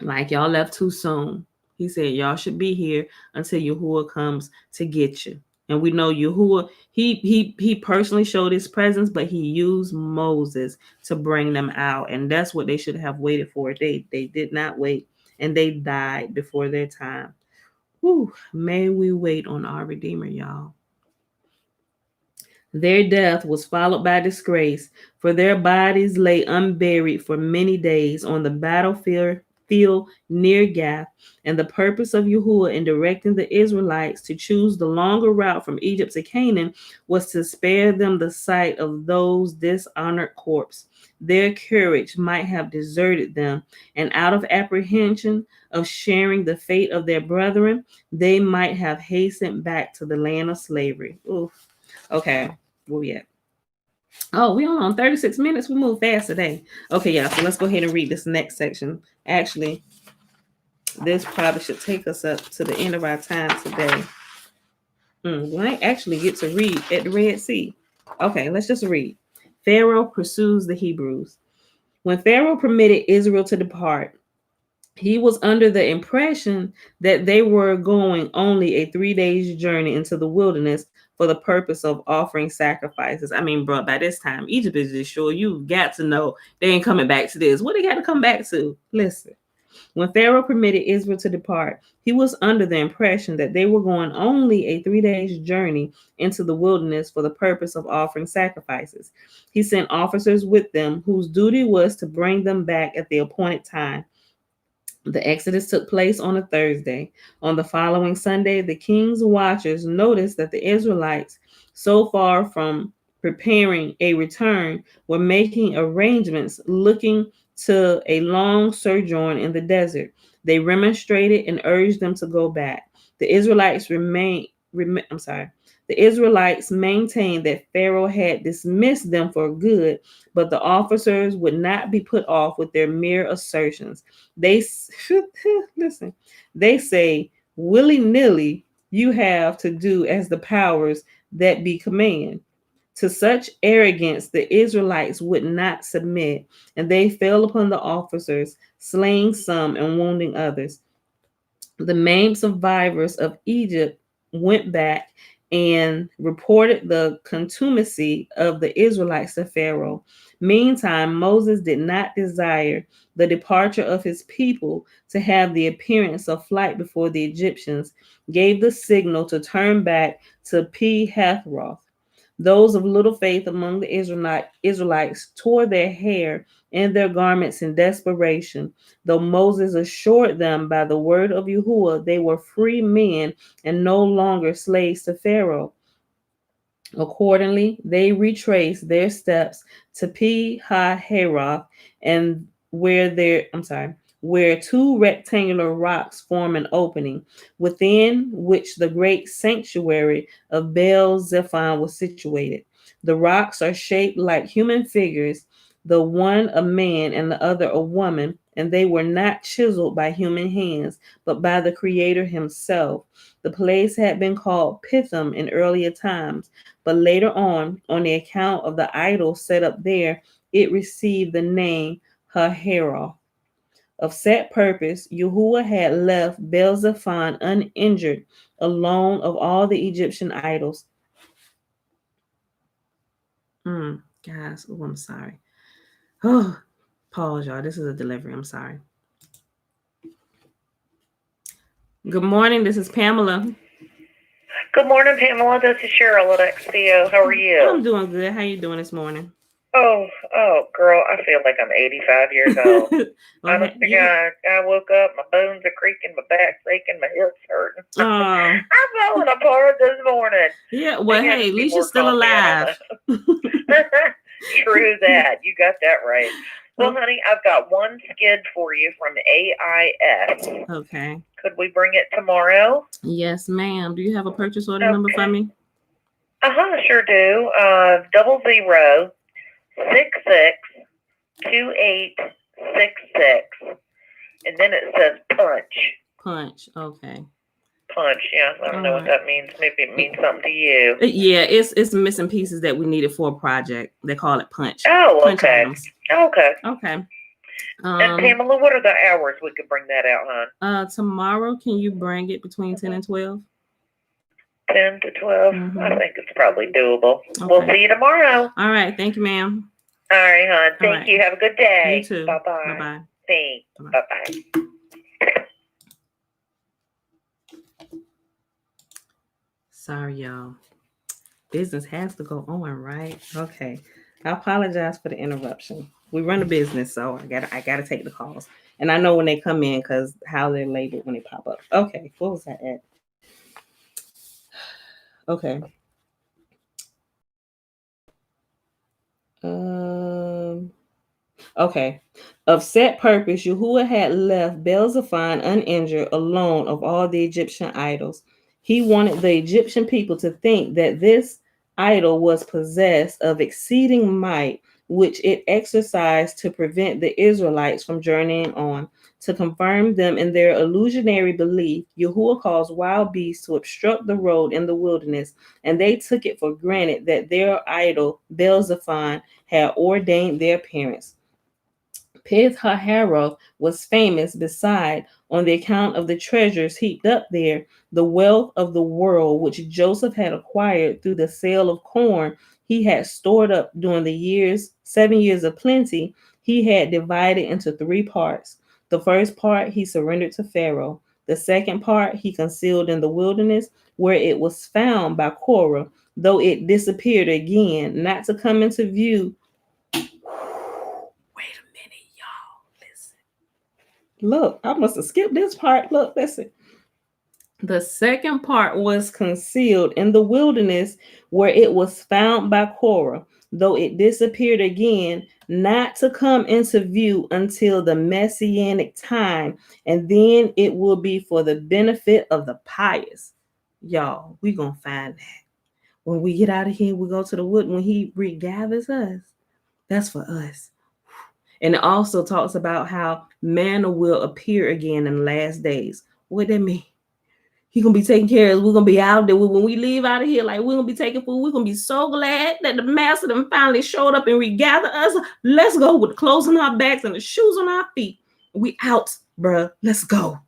Like y'all left too soon. He said y'all should be here until Yahuwah comes to get you. And we know Yahuwah, he personally showed his presence, but he used Moses to bring them out. And that's what they should have waited for. They did not wait, and they died before their time. Whew, may we wait on our Redeemer, y'all. Their death was followed by disgrace, for their bodies lay unburied for many days on the battlefield near Gath. And the purpose of Yahuwah in directing the Israelites to choose the longer route from Egypt to Canaan was to spare them the sight of those dishonored corpses. Their courage might have deserted them, and out of apprehension of sharing the fate of their brethren, they might have hastened back to the land of slavery. Oof. Okay. Where we at? Oh, we only on 36 minutes. We move fast today. Okay, y'all. So let's go ahead and read this next section. Actually, this probably should take us up to the end of our time today. We might actually get to read at the Red Sea. Okay, let's just read. Pharaoh pursues the Hebrews. When Pharaoh permitted Israel to depart, he was under the impression that they were going only a 3 days journey into the wilderness for the purpose of offering sacrifices. I mean, bro, by this time, Egypt is just sure you got to know they ain't coming back to this. What they got to come back to? Listen, when Pharaoh permitted Israel to depart, he was under the impression that they were going only a 3 days journey into the wilderness for the purpose of offering sacrifices. He sent officers with them whose duty was to bring them back at the appointed time. The exodus took place on a Thursday. On the following Sunday, the king's watchers noticed that the Israelites, so far from preparing a return, were making arrangements looking to a long sojourn in the desert. They remonstrated and urged them to go back. The Israelites the Israelites maintained that Pharaoh had dismissed them for good, but the officers would not be put off with their mere assertions. They listen. They say willy-nilly you have to do as the powers that be command. To such arrogance the Israelites would not submit, and they fell upon the officers, slaying some and wounding others. The main survivors of Egypt went back and reported the contumacy of the Israelites to Pharaoh. Meantime, Moses did not desire the departure of his people to have the appearance of flight before the Egyptians, gave the signal to turn back to Pi-hahiroth. Those of little faith among the Israelites tore their hair and their garments in desperation, though Moses assured them by the word of Yahuwah they were free men and no longer slaves to Pharaoh. Accordingly, they retraced their steps to Pi-hahiroth, and where two rectangular rocks form an opening, within which the great sanctuary of Baal Zephon was situated. The rocks are shaped like human figures, the one a man and the other a woman, and they were not chiseled by human hands, but by the Creator himself. The place had been called Pithom in earlier times, but later on the account of the idol set up there, it received the name Hahiroth. Of set purpose, Yahuwah had left Baal-zephon uninjured, alone of all the Egyptian idols. Guys, I'm sorry. Oh, pause, y'all. This is a delivery. I'm sorry. Good morning. This is Pamela. Good morning, Pamela. This is Cheryl at XCO. How are you? I'm doing good. How you doing this morning? Oh, girl, I feel like I'm 85 years old. Honest to God, I woke up, my bones are creaking, my back's aching, my hips hurting. I'm falling apart this morning. Yeah, well, hey, at least you're still alive. True that. You got that right. Well, honey, I've got one skid for you from AIS. Okay. Could we bring it tomorrow? Yes, ma'am. Do you have a purchase order number for me? Sure do. 00662866. And then it says punch. Punch, okay. Punch, yeah. I don't know what that means. Maybe it means something to you. Yeah, it's missing pieces that we needed for a project. They call it punch. Oh, punch okay. Items. Okay. Okay. And Pamela, what are the hours we could bring that out, hon? Tomorrow, can you bring it between 10 and 12? 10 to 12? Mm-hmm. I think it's probably doable. Okay. We'll see you tomorrow. All right. Thank you, ma'am. All right, hon. Thank you. Have a good day. You too. Bye-bye. Bye-bye. Thanks. Bye-bye. Sorry, y'all. Business has to go on, right? Okay. I apologize for the interruption. We run a business, so I gotta take the calls. And I know when they come in because how they're labeled when they pop up. Okay, what was that at? Okay. Okay. Of set purpose, Yahuwah had left Baal-zephon uninjured, alone of all the Egyptian idols. He wanted the Egyptian people to think that this idol was possessed of exceeding might, which it exercised to prevent the Israelites from journeying on. To confirm them in their illusionary belief, Yahuwah caused wild beasts to obstruct the road in the wilderness, and they took it for granted that their idol, Baal-zephon, had ordained their parents. Pi-hahiroth was famous beside, on the account of the treasures heaped up there, the wealth of the world which Joseph had acquired through the sale of corn he had stored up during the 7 years of plenty. He had divided into 3 parts. The first part he surrendered to Pharaoh. The second part he concealed in the wilderness, where it was found by Korah, though it disappeared again, not to come into view. Look, I must have skipped this part. Look, listen. The second part was concealed in the wilderness, where it was found by Korah, though it disappeared again, not to come into view until the Messianic time, and then it will be for the benefit of the pious. Y'all, we gonna find that. When we get out of here, we go to the wood. When he regathers us, that's for us. And it also talks about how manna will appear again in the last days. What that mean? He gonna be taking care of us. We're gonna be out there. When we leave out of here, like we're gonna be taking food. We're gonna be so glad that the master them finally showed up and regathered us. Let's go with the clothes on our backs and the shoes on our feet. We out, bruh. Let's go.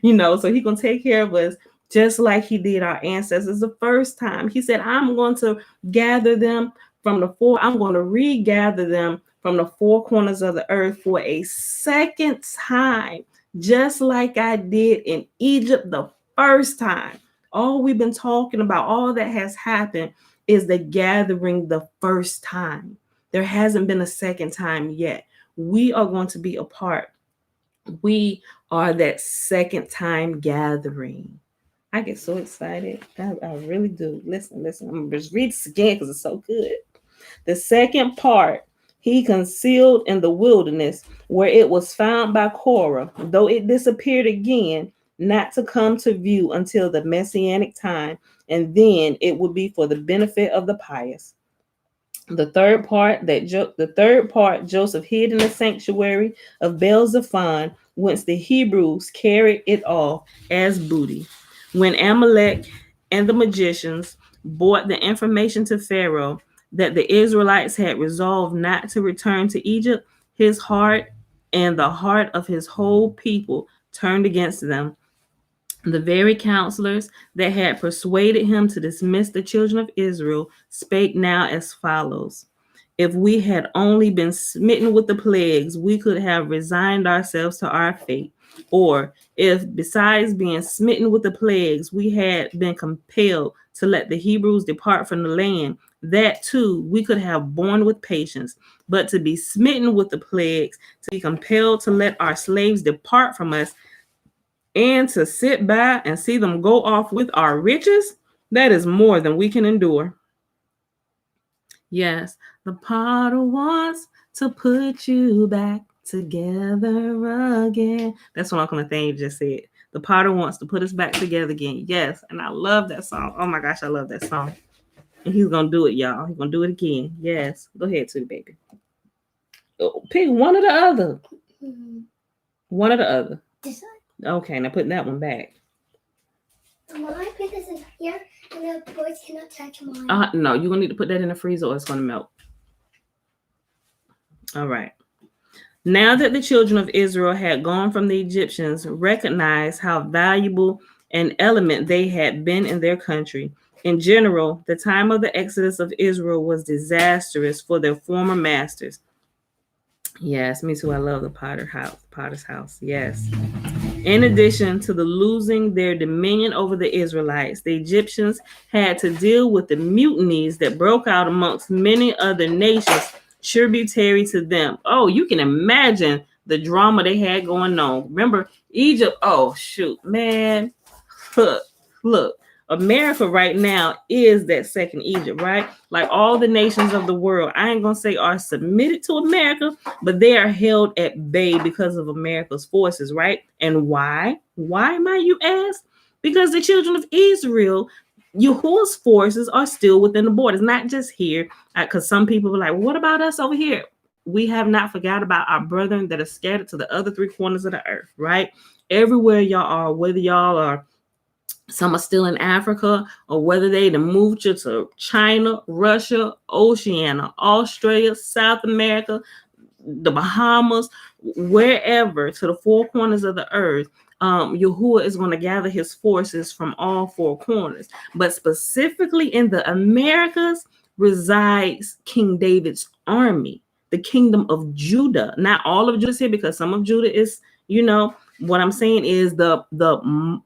So he gonna take care of us just like he did our ancestors the first time. He said, I'm going to gather them from the four. I'm going to regather them from the 4 corners of the earth for a second time, just like I did in Egypt the first time. All we've been talking about, all that has happened is the gathering the first time. There hasn't been a second time yet. We are going to be a part. We are that second time gathering. I get so excited. I really do. Listen. I'm going to just read this again because it's so good. The second part, he concealed in the wilderness where it was found by Korah, though it disappeared again, not to come to view until the Messianic time, and then it would be for the benefit of the pious. The third part Joseph hid in the sanctuary of Baal-zephon, whence the Hebrews carried it off as booty. When Amalek and the magicians brought the information to Pharaoh that the Israelites had resolved not to return to Egypt, his heart and the heart of his whole people turned against them. The very counselors that had persuaded him to dismiss the children of Israel spake now as follows: If we had only been smitten with the plagues, we could have resigned ourselves to our fate. Or if, besides being smitten with the plagues, we had been compelled to let the Hebrews depart from the land, that too we could have borne with patience. But to be smitten with the plagues, to be compelled to let our slaves depart from us, and to sit by and see them go off with our riches, that is more than we can endure. Yes, the potter wants to put you back together again. That's what Uncle Nathaniel just said. The potter wants to put us back together again. Yes, and I love that song. Oh my gosh, I love that song. And he's gonna do it, y'all. He's gonna do it again. Yes, go ahead, too, baby. Pick one or the other. One or the other. This one. Okay, now put that one back. When I put this in here, and the boys cannot touch mine. No, you're gonna need to put that in the freezer or it's gonna melt. All right. Now that the children of Israel had gone from the Egyptians, recognized how valuable an element they had been in their country. In general, the time of the exodus of Israel was disastrous for their former masters. Yes, me too. I love the Potter's house. Yes. In addition to the losing their dominion over the Israelites, the Egyptians had to deal with the mutinies that broke out amongst many other nations tributary to them. Oh, you can imagine the drama they had going on. Remember Egypt? Oh, shoot, man. Look. America right now is that second Egypt, right? Like all the nations of the world, I ain't gonna say are submitted to America, but they are held at bay because of America's forces, right? And why? Why might you ask? Because the children of Israel, Yahuwah's forces are still within the borders, not just here. Because some people are like, well, what about us over here? We have not forgot about our brethren that are scattered to the other three corners of the earth, right? Everywhere y'all are, whether y'all are some are still in Africa, or whether they moved you to China, Russia, Oceania, Australia, South America, the Bahamas, wherever, to the four corners of the earth, Yahuwah is going to gather his forces from all four corners. But specifically in the Americas resides King David's army, the kingdom of Judah. Not all of Judah's here, because some of Judah is, what I'm saying is the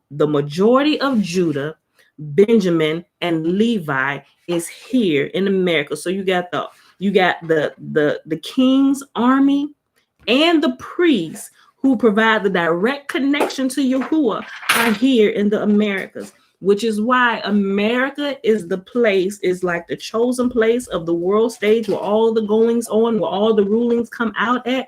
majority of Judah, Benjamin, and Levi is here in America. So you got the king's army and the priests who provide the direct connection to Yahuwah are here in the Americas, which is why America is like the chosen place of the world stage where all the goings on, where all the rulings come out at.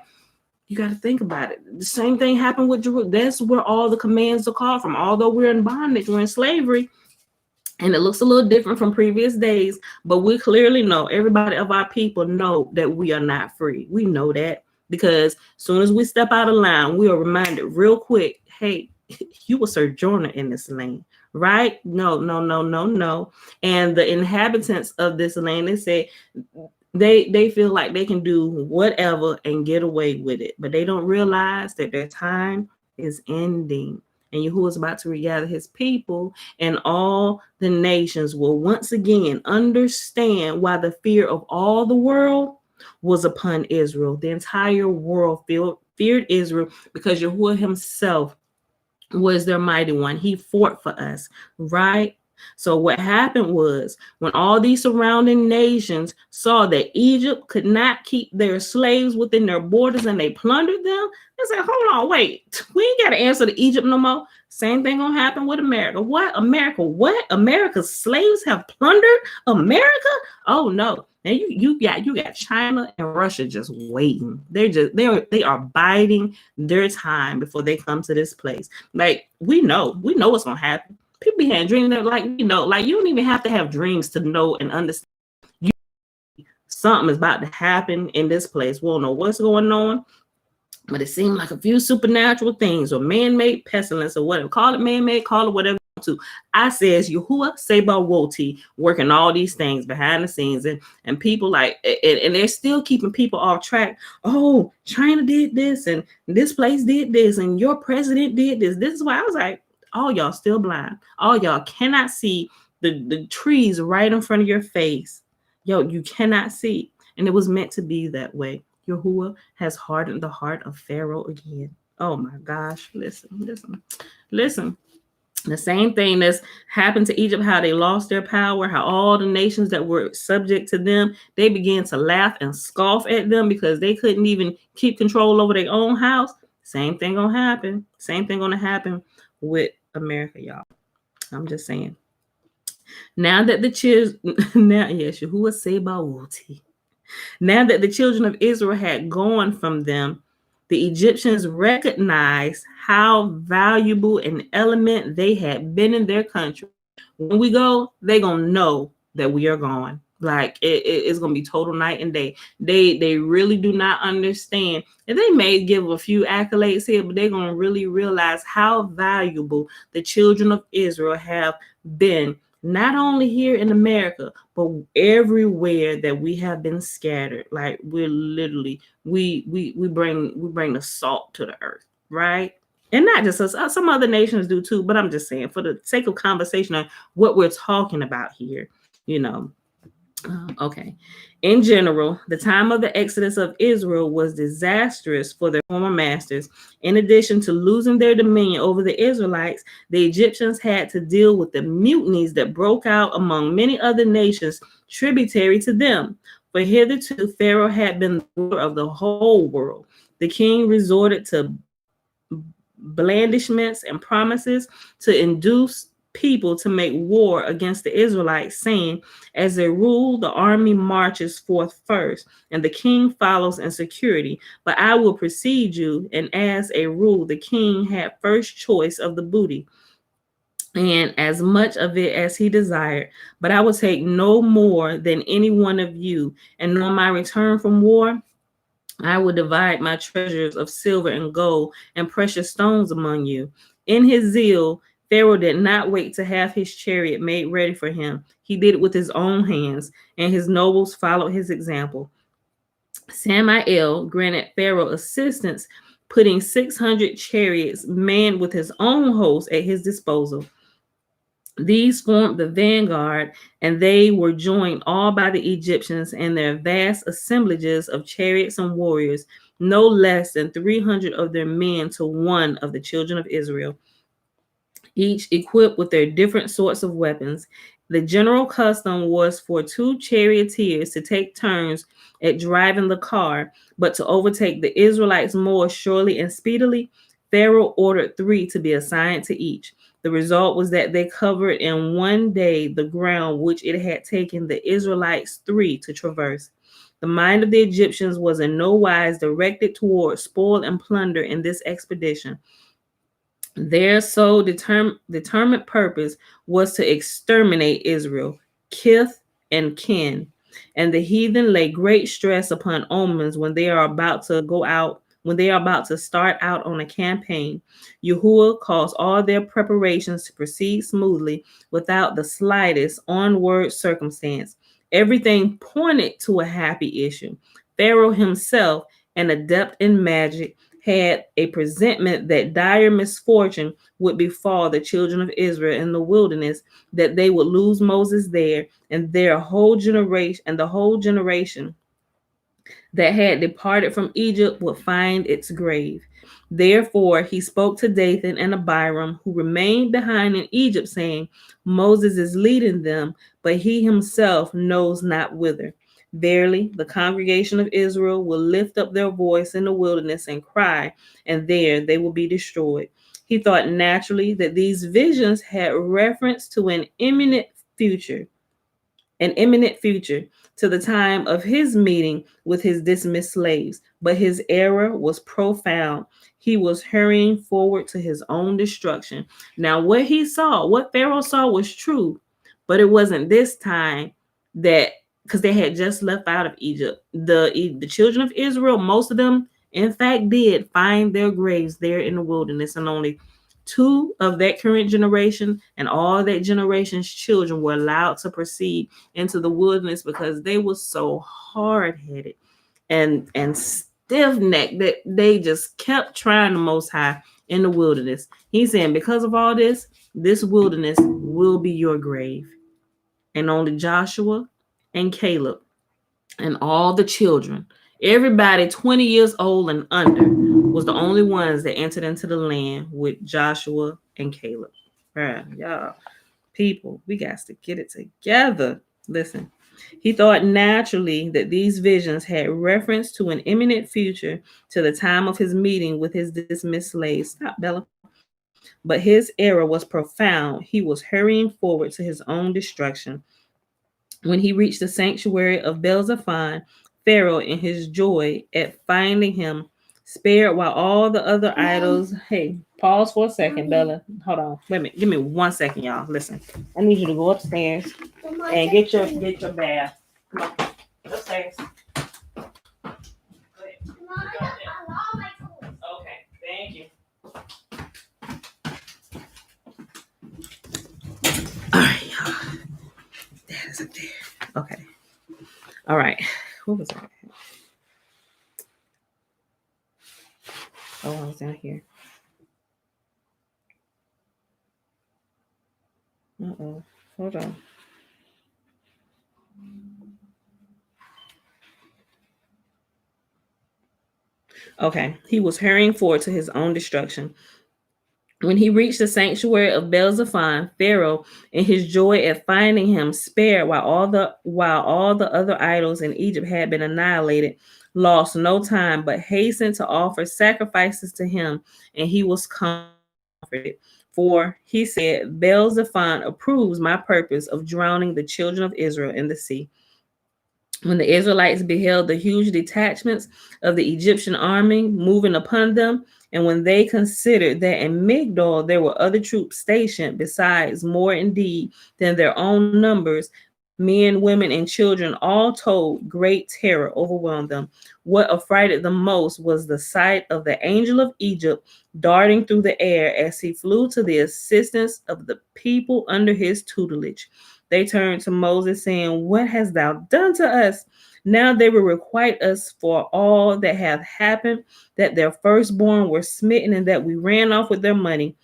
You got to think about it. The same thing happened with Jerusalem. That's where all the commands are called from. Although we're in bondage, we're in slavery, and it looks a little different from previous days, but we clearly know, everybody of our people know that we are not free. We know that because as soon as we step out of line, we are reminded real quick, hey, you were sojourner in this land, right? No. And the inhabitants of this land, they say, they feel like they can do whatever and get away with it, but they don't realize that their time is ending, and Yahuwah is about to regather his people, and all the nations will once again understand why the fear of all the world was upon Israel. The entire world feared Israel because Yahuwah himself was their mighty one. He fought for us, right? So what happened was when all these surrounding nations saw that Egypt could not keep their slaves within their borders and they plundered them, they said, hold on, wait, we ain't got to answer to Egypt no more. Same thing gonna happen with America. What? America? What? America's slaves have plundered America? Oh no. And you got China and Russia just waiting. They are biding their time before they come to this place. Like we know what's gonna happen. People be having dreams that like like you don't even have to have dreams to know and understand. Something is about to happen in this place. We don't know what's going on, but it seemed like a few supernatural things or man-made pestilence or whatever. Call it man-made, call it whatever you want to. I says Yahuwah Sebawoti working all these things behind the scenes, and people like and they're still keeping people off track. Oh, China did this and this place did this and your president did this. This is why I was like, all y'all still blind. All y'all cannot see the trees right in front of your face. Yo, you cannot see. And it was meant to be that way. Yahuwah has hardened the heart of Pharaoh again. Oh my gosh. Listen. The same thing that's happened to Egypt, how they lost their power, how all the nations that were subject to them, they began to laugh and scoff at them because they couldn't even keep control over their own house. Same thing gonna happen. Same thing gonna happen with America, y'all. I'm just saying. Now that the children, Yahuwah Sebawoti. Now that the children of Israel had gone from them, the Egyptians recognized how valuable an element they had been in their country. When we go, they're going to know that we are gone. Like it's going to be total night and day. They really do not understand. And they may give a few accolades here, but they're going to really realize how valuable the children of Israel have been, not only here in America, but everywhere that we have been scattered. Like we're literally, we bring the salt to the earth, right? And not just us, some other nations do too, but I'm just saying for the sake of conversation on what we're talking about here, okay. In general, the time of the exodus of Israel was disastrous for their former masters. In addition to losing their dominion over the Israelites, the Egyptians had to deal with the mutinies that broke out among many other nations tributary to them. For hitherto, Pharaoh had been the ruler of the whole world. The king resorted to blandishments and promises to induce people to make war against the Israelites, saying, as a rule, the army marches forth first, and the king follows in security. But I will precede you, and as a rule, the king had first choice of the booty, and as much of it as he desired. But I will take no more than any one of you, and on my return from war, I will divide my treasures of silver and gold and precious stones among you. In his zeal, Pharaoh did not wait to have his chariot made ready for him. He did it with his own hands, and his nobles followed his example. Samael granted Pharaoh assistance, putting 600 chariots manned with his own host at his disposal. These formed the vanguard, and they were joined all by the Egyptians and their vast assemblages of chariots and warriors, no less than 300 of their men to one of the children of Israel, each equipped with their different sorts of weapons. The general custom was for 2 charioteers to take turns at driving the car, but to overtake the Israelites more surely and speedily, Pharaoh ordered 3 to be assigned to each. The result was that they covered in one day the ground which it had taken the Israelites 3 to traverse. The mind of the Egyptians was in no wise directed toward spoil and plunder in this expedition. Their sole determined purpose was to exterminate Israel, kith and kin. And the heathen lay great stress upon omens when they are about to go out, when they are about to start out on a campaign. Yahuwah caused all their preparations to proceed smoothly without the slightest onward circumstance. Everything pointed to a happy issue. Pharaoh himself, an adept in magic, had a presentiment that dire misfortune would befall the children of Israel in the wilderness, that they would lose Moses there, and the whole generation that had departed from Egypt would find its grave. Therefore, he spoke to Dathan and Abiram, who remained behind in Egypt, saying, Moses is leading them, but he himself knows not whither. Verily, the congregation of Israel will lift up their voice in the wilderness and cry, and there they will be destroyed. He thought naturally that these visions had reference to future an imminent future, to the time of his meeting with his dismissed slaves. But his error was profound. He was hurrying forward to his own destruction. Now, what Pharaoh saw was true, but it wasn't this time that, because they had just left out of Egypt. The children of Israel, most of them, in fact, did find their graves there in the wilderness, and only two of that current generation and all that generation's children were allowed to proceed into the wilderness because they were so hard-headed and stiff-necked that they just kept trying the Most High in the wilderness. He's saying, because of all this wilderness will be your grave. And only Joshua and Caleb and all the children, everybody 20 years old and under, was the only ones that entered into the land with Joshua and Caleb. Right, y'all, people, we got to get it together. Listen, he thought naturally that these visions had reference to an imminent future, to the time of his meeting with his dismissed slaves. Stop, Bella. But his error was profound. He was hurrying forward to his own destruction. When he reached the sanctuary of Belzephon, Pharaoh, in his joy at finding him, spared while all the other idols. Hey, pause for a second, Bella. Hold on. Wait a minute. Give me 1 second, y'all. Listen. I need you to go upstairs and get your bath. Come on. Upstairs. Okay. Thank you. All right, y'all. That is up there. Okay. All right. What was that? Oh, I was down here. Uh-oh. Hold on. Okay. He was hurrying forward to his own destruction. When he reached the sanctuary of Belzephon, Pharaoh, in his joy at finding him, spared while all the other idols in Egypt had been annihilated, lost no time, but hastened to offer sacrifices to him, and he was comforted. For he said, Belzephon approves my purpose of drowning the children of Israel in the sea. When the Israelites beheld the huge detachments of the Egyptian army moving upon them, and when they considered that in Migdol there were other troops stationed, besides more indeed than their own numbers, men, women, and children, all told, great terror overwhelmed them. What affrighted them most was the sight of the angel of Egypt darting through the air as he flew to the assistance of the people under his tutelage. They turned to Moses, saying, What hast thou done to us? Now they will requite us for all that hath happened, that their firstborn were smitten, and that we ran off with their money,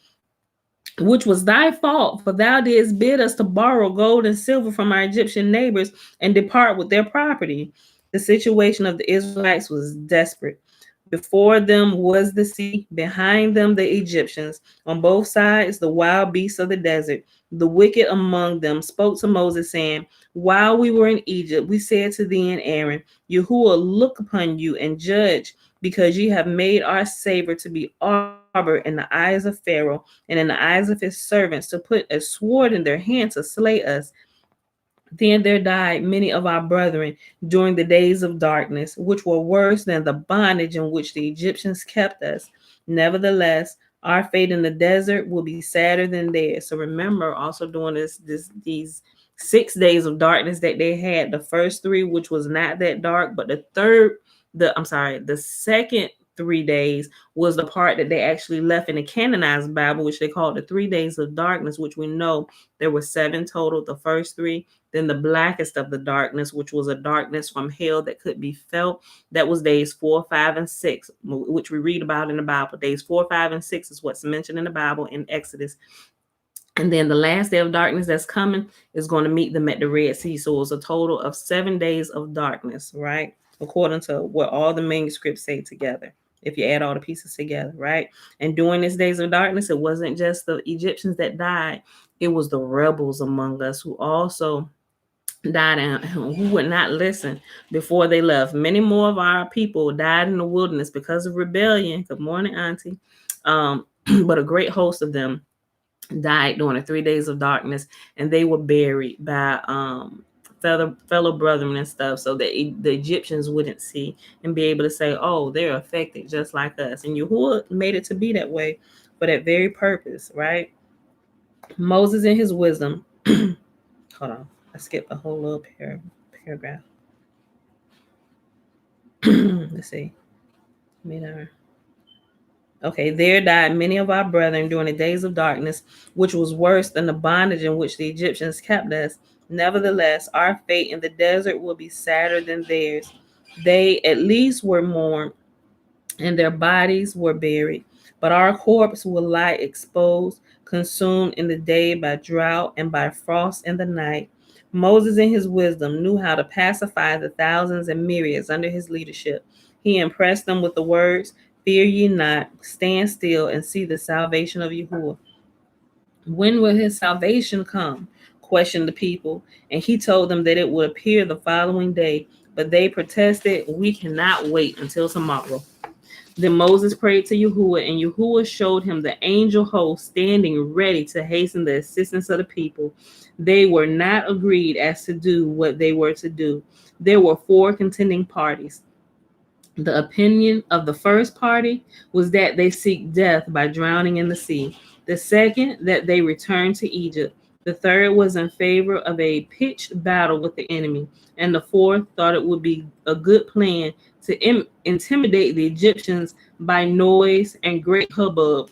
which was thy fault, for thou didst bid us to borrow gold and silver from our Egyptian neighbors and depart with their property. The situation of the Israelites was desperate. Before them was the sea, behind them the Egyptians, on both sides the wild beasts of the desert. The wicked among them spoke to Moses, saying, While we were in Egypt, we said to thee and Aaron, Yahuwah look upon you and judge, because ye have made our savor to be arbor in the eyes of Pharaoh and in the eyes of his servants, to put a sword in their hand to slay us. Then there died many of our brethren during the days of darkness, which were worse than the bondage in which the Egyptians kept us. Nevertheless, our fate in the desert will be sadder than theirs. So remember, also during these 6 days of darkness that they had, the first 3, which was not that dark, but the second 3 days was the part that they actually left in the canonized Bible, which they called the 3 days of darkness, which we know there were 7 total, the first 3. Then the blackest of the darkness, which was a darkness from hell that could be felt. That was days 4, 5, and 6, which we read about in the Bible. Days 4, 5, and 6 is what's mentioned in the Bible in Exodus. And then the last day of darkness that's coming is going to meet them at the Red Sea. So it was a total of 7 days of darkness, right? according to what all the manuscripts say together, if you add all the pieces together, right? And during these days of darkness, it wasn't just the Egyptians that died, it was the rebels among us who also died and who would not listen before they left. Many more of our people died in the wilderness because of rebellion. Good morning, Auntie. But a great host of them died during the 3 days of darkness, and they were buried by fellow brethren and stuff, so that the Egyptians wouldn't see and be able to say, oh, they're affected just like us. And Yahuwah made it to be that way for that very purpose, right? Moses in his wisdom. Hold on, I skipped a whole little paragraph. Let's see. Okay, there died many of our brethren during the days of darkness, which was worse than the bondage in which the Egyptians kept us. Nevertheless, our fate in the desert will be sadder than theirs. They at least were mourned, and their bodies were buried. But our corpse will lie exposed, consumed in the day by drought and by frost in the night. Moses, in his wisdom, knew how to pacify the thousands and myriads under his leadership. He impressed them with the words, "Fear ye not, stand still and see the salvation of Yahuwah." When will his salvation come? Questioned the people, and he told them that it would appear the following day. But they protested, "We cannot wait until tomorrow." Then Moses prayed to Yahuwah, and Yahuwah showed him the angel host standing ready to hasten the assistance of the people. They were not agreed as to do what they were to do. There were 4 contending parties. The opinion of the first party was that they seek death by drowning in the sea. The second, that they return to Egypt. The third was in favor of a pitched battle with the enemy. And the fourth thought it would be a good plan to intimidate the Egyptians by noise and great hubbub.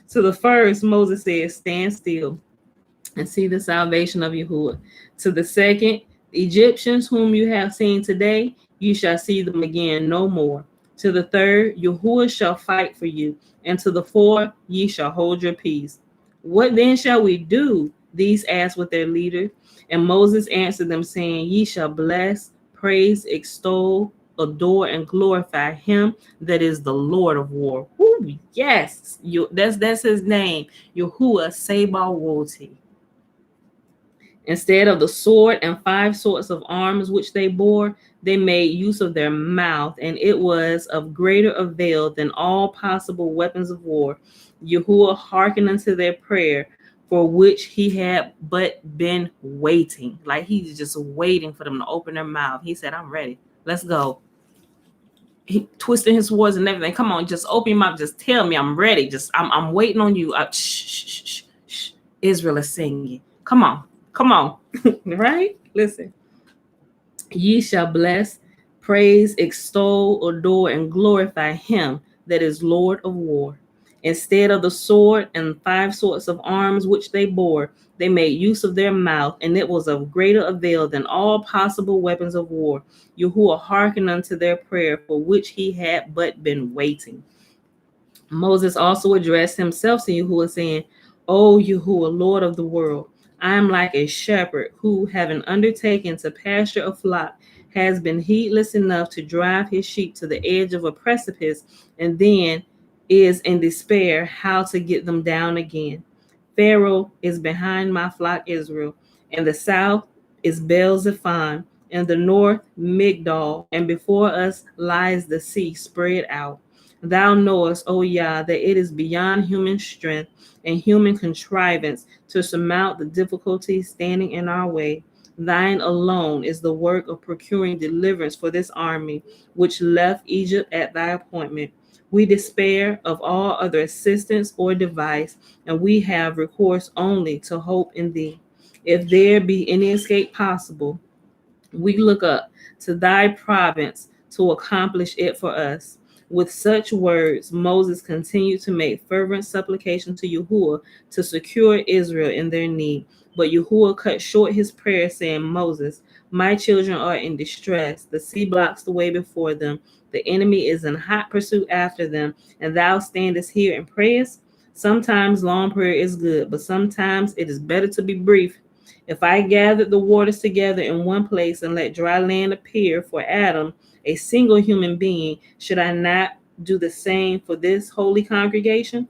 To the first, Moses said, "Stand still and see the salvation of Yahuwah." To the second, "The Egyptians whom you have seen today, you shall see them again no more." To the third, "Yahuwah shall fight for you." And to the fourth, "Ye shall hold your peace." "What then shall we do?" these asked with their leader. And Moses answered them, saying, "Ye shall bless, praise, extol, adore, and glorify him that is the Lord of war. Ooh, yes, that's his name, Yahuwah Sabaoth. Instead of the sword and 5 sorts of arms which they bore, they made use of their mouth, and it was of greater avail than all possible weapons of war. Yahuwah hearkened unto their prayer, for which he had but been waiting. Like he's just waiting for them to open their mouth. He said, "I'm ready. Let's go." He twisting his words and everything. Come on, just open your mouth. Just tell me I'm ready. I'm waiting on you. Shh. Israel is singing. Come on. Right? Listen. Ye shall bless, praise, extol, adore, and glorify him that is Lord of war. Instead of the sword and 5 sorts of arms which they bore, they made use of their mouth, and it was of greater avail than all possible weapons of war. Yahuwah hearkened unto their prayer, for which he had but been waiting. Moses also addressed himself to Yahuwah, saying, "O Yahuwah, Lord of the world, I am like a shepherd who, having undertaken to pasture a flock, has been heedless enough to drive his sheep to the edge of a precipice, and then is in despair how to get them down again. Pharaoh is behind my flock Israel, and the south is Baal-zephon, and the north Migdol, and before us lies the sea spread out. Thou knowest, O Yah, that it is beyond human strength and human contrivance to surmount the difficulties standing in our way. Thine alone is the work of procuring deliverance for this army, which left Egypt at thy appointment. We despair of all other assistance or device, and we have recourse only to hope in thee. If there be any escape possible, we look up to thy providence to accomplish it for us." With such words, Moses continued to make fervent supplication to Yahuwah to secure Israel in their need. But Yahuwah cut short his prayer, saying, "Moses, my children are in distress. The sea blocks the way before them. The enemy is in hot pursuit after them, and thou standest here and prayest." Sometimes long prayer is good, but sometimes it is better to be brief. If I gathered the waters together in one place and let dry land appear for Adam, a single human being, should I not do the same for this holy congregation?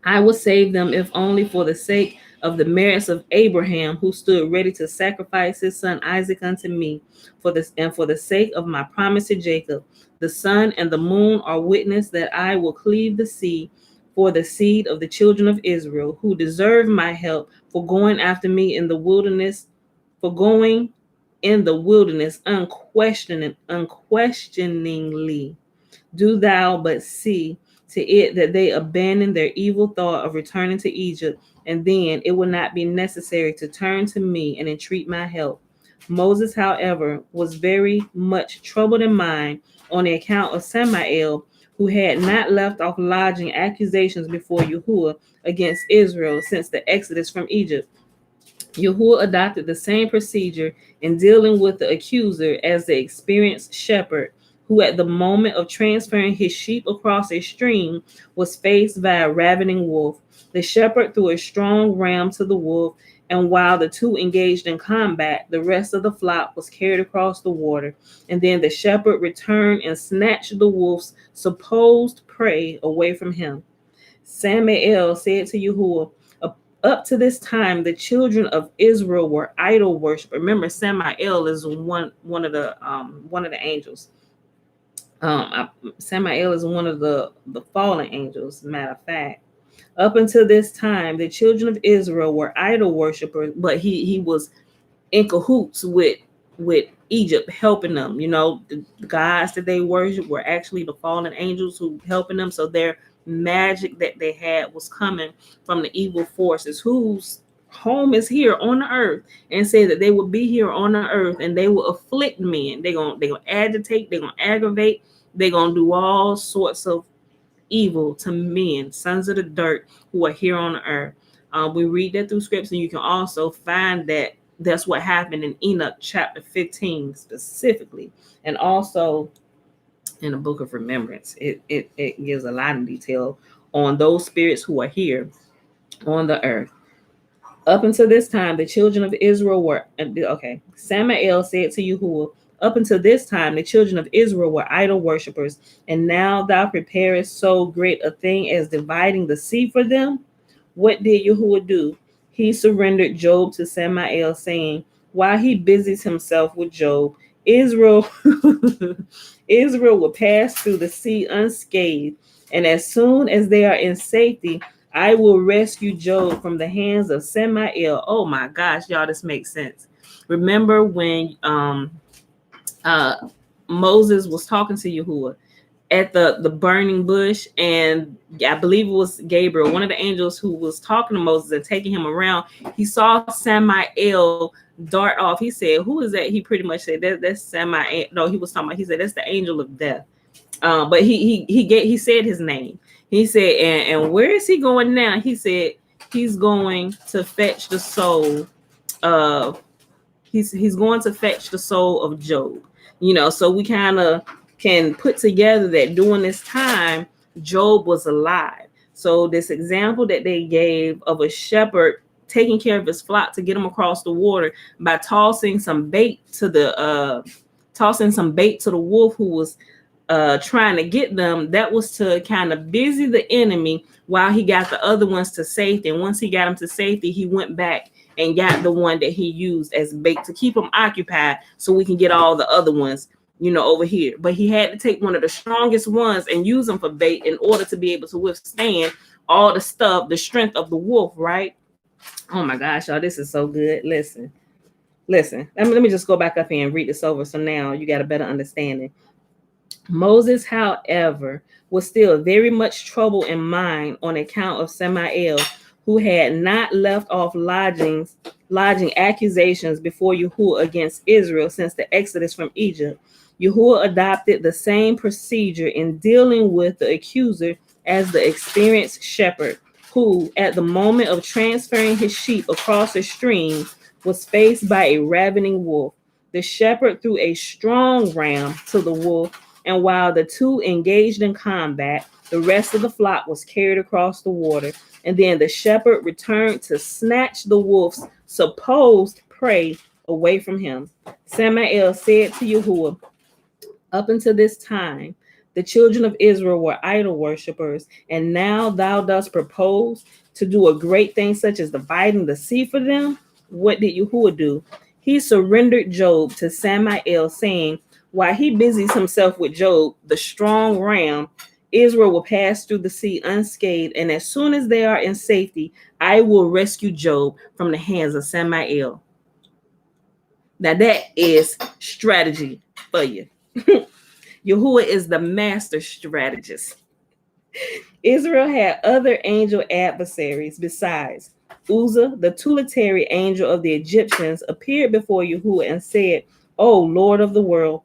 I will save them if only for the sake of the merits of Abraham, who stood ready to sacrifice his son Isaac unto me, for this and for the sake of my promise to Jacob. The sun and the moon are witness that I will cleave the sea for the seed of the children of Israel, who deserve my help for going after me in the wilderness, for going in the wilderness unquestioningly. Do thou but see to it that they abandon their evil thought of returning to Egypt, and then it will not be necessary to turn to me and entreat my help. Moses, however, was very much troubled in mind on the account of Samael, who had not left off lodging accusations before Yahuwah against Israel since the exodus from Egypt. Yahuwah adopted the same procedure in dealing with the accuser as the experienced shepherd who, at the moment of transferring his sheep across a stream, was faced by a ravening wolf. The shepherd threw a strong ram to the wolf, and while the two engaged in combat, the rest of the flock was carried across the water. And then the shepherd returned and snatched the wolf's supposed prey away from him. Samael said to Yahuwah, up to this time, the children of Israel were idol worship. Remember, Samael is one of the angels. Samael is one of the fallen angels. Matter of fact, up until this time, the children of Israel were idol worshipers, but he was in cahoots with Egypt, helping them. You know, the gods that they worship were actually the fallen angels who helping them. So their magic that they had was coming from the evil forces whose home is here on the earth, and said that they will be here on the earth and they will afflict men. They're gonna agitate, they're gonna aggravate, they're gonna do all sorts of evil to men, sons of the dirt, who are here on the earth. We read that through scripts, and you can also find that that's what happened in Enoch chapter 15 specifically, and also in the Book of Remembrance. It gives a lot of detail on those spirits who are here on the earth. Up until this time, the children of Israel were okay. Samael said to Yahuwah, up until this time, the children of Israel were idol worshippers, and now thou preparest so great a thing as dividing the sea for them. What did Yahuwah do? He surrendered Job to Samael, saying, while he busies himself with Job, Israel Israel will pass through the sea unscathed, and as soon as they are in safety, I will rescue Job from the hands of Samael. Oh my gosh, y'all, this makes sense. Remember when Moses was talking to Yahuwah at the burning bush, and I believe it was Gabriel, one of the angels who was talking to Moses and taking him around. He saw Samael dart off. He said, who is that? He pretty much said that's Samael. No, he was talking about, he said that's the angel of death. But he said his name. He said, and where is he going now? He said he's going to fetch the soul of he's going to fetch the soul of Job. You know, so we kind of can put together that during this time, Job was alive. So this example that they gave of a shepherd taking care of his flock to get him across the water by tossing some bait to the wolf who was trying to get them, that was to kind of busy the enemy while he got the other ones to safety. And once he got them to safety, he went back and got the one that he used as bait to keep him occupied so we can get all the other ones, you know, over here. But he had to take one of the strongest ones and use them for bait in order to be able to withstand all the stuff, the strength of the wolf, right? Oh my gosh, y'all, this is so good. Listen. Let me just go back up here and read this over so now you got a better understanding. Moses, however, was still very much troubled in mind on account of Samael, who had not left off lodging accusations before Yahuwah against Israel since the exodus from Egypt. Yahuwah adopted the same procedure in dealing with the accuser as the experienced shepherd, who, at the moment of transferring his sheep across a stream, was faced by a ravening wolf. The shepherd threw a strong ram to the wolf, and while the two engaged in combat, The rest of the flock was carried across the water. And then the shepherd returned to snatch the wolf's supposed prey away from him. Samael said to Yahuwah, up until this time, the children of Israel were idol worshippers, and now thou dost propose to do a great thing such as dividing the sea for them? What did Yahuwah do? He surrendered Job to Samael, saying, while he busies himself with Job, the strong ram, Israel will pass through the sea unscathed, and as soon as they are in safety, I will rescue Job from the hands of Samael. Now that is strategy for you. Yahuwah is the master strategist. Israel had other angel adversaries besides. Uzzah, the tutelary angel of the Egyptians, appeared before Yahuwah and said, O Lord of the world,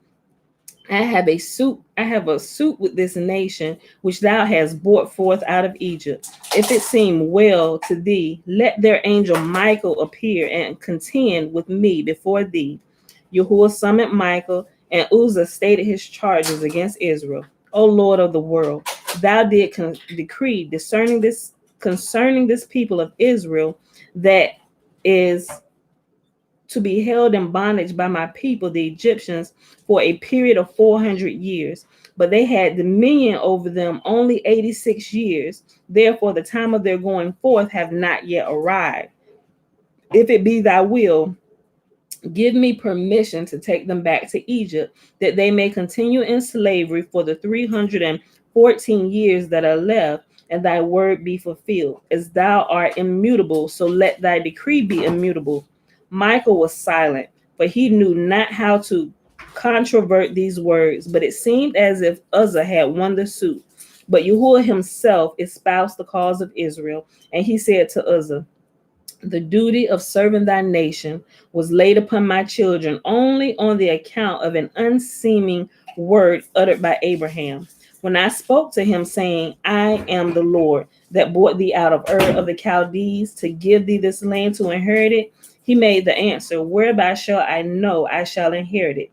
I have a suit with this nation which thou hast brought forth out of Egypt. If it seem well to thee, let their angel Michael appear and contend with me before thee. Yahuwah summoned Michael, and Uzzah stated his charges against Israel. O Lord of the world, thou did decree concerning this people of Israel that is to be held in bondage by my people, the Egyptians, for a period of 400 years. But they had dominion over them only 86 years. Therefore, the time of their going forth have not yet arrived. If it be thy will, give me permission to take them back to Egypt, that they may continue in slavery for the 314 years that are left, and thy word be fulfilled. As thou art immutable, so let thy decree be immutable. Michael was silent, for he knew not how to controvert these words, but it seemed as if Uzzah had won the suit. But Yahuwah himself espoused the cause of Israel, and he said to Uzzah, the duty of serving thy nation was laid upon my children only on the account of an unseeming word uttered by Abraham. When I spoke to him, saying, I am the Lord that brought thee out of Ur of the Chaldees to give thee this land to inherit it, he made the answer, whereby shall I know I shall inherit it?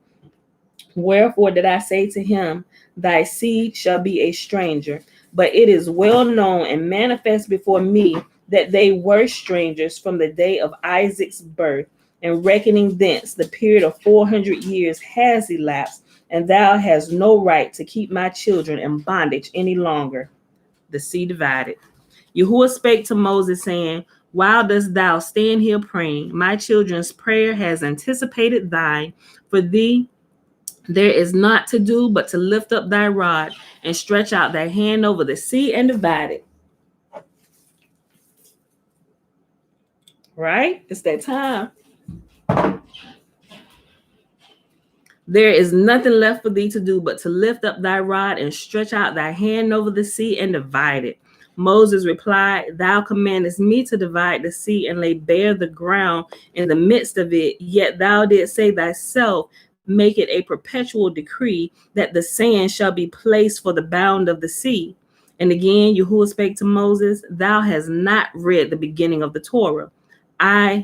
Wherefore did I say to him, thy seed shall be a stranger? But it is well known and manifest before me that they were strangers from the day of Isaac's birth, and reckoning thence the period of 400 years has elapsed, and thou hast no right to keep my children in bondage any longer. The sea divided. Yahuwah spake to Moses, saying, why dost thou stand here praying? My children's prayer has anticipated thine. For thee there is naught to do but to lift up thy rod and stretch out thy hand over the sea and divide it. Right? It's that time. There is nothing left for thee to do but to lift up thy rod and stretch out thy hand over the sea and divide it. Moses replied, thou commandest me to divide the sea and lay bare the ground in the midst of it, yet thou didst say thyself, make it a perpetual decree that the sand shall be placed for the bound of the sea. And again, Yahuwah spake to Moses, thou hast not read the beginning of the Torah. I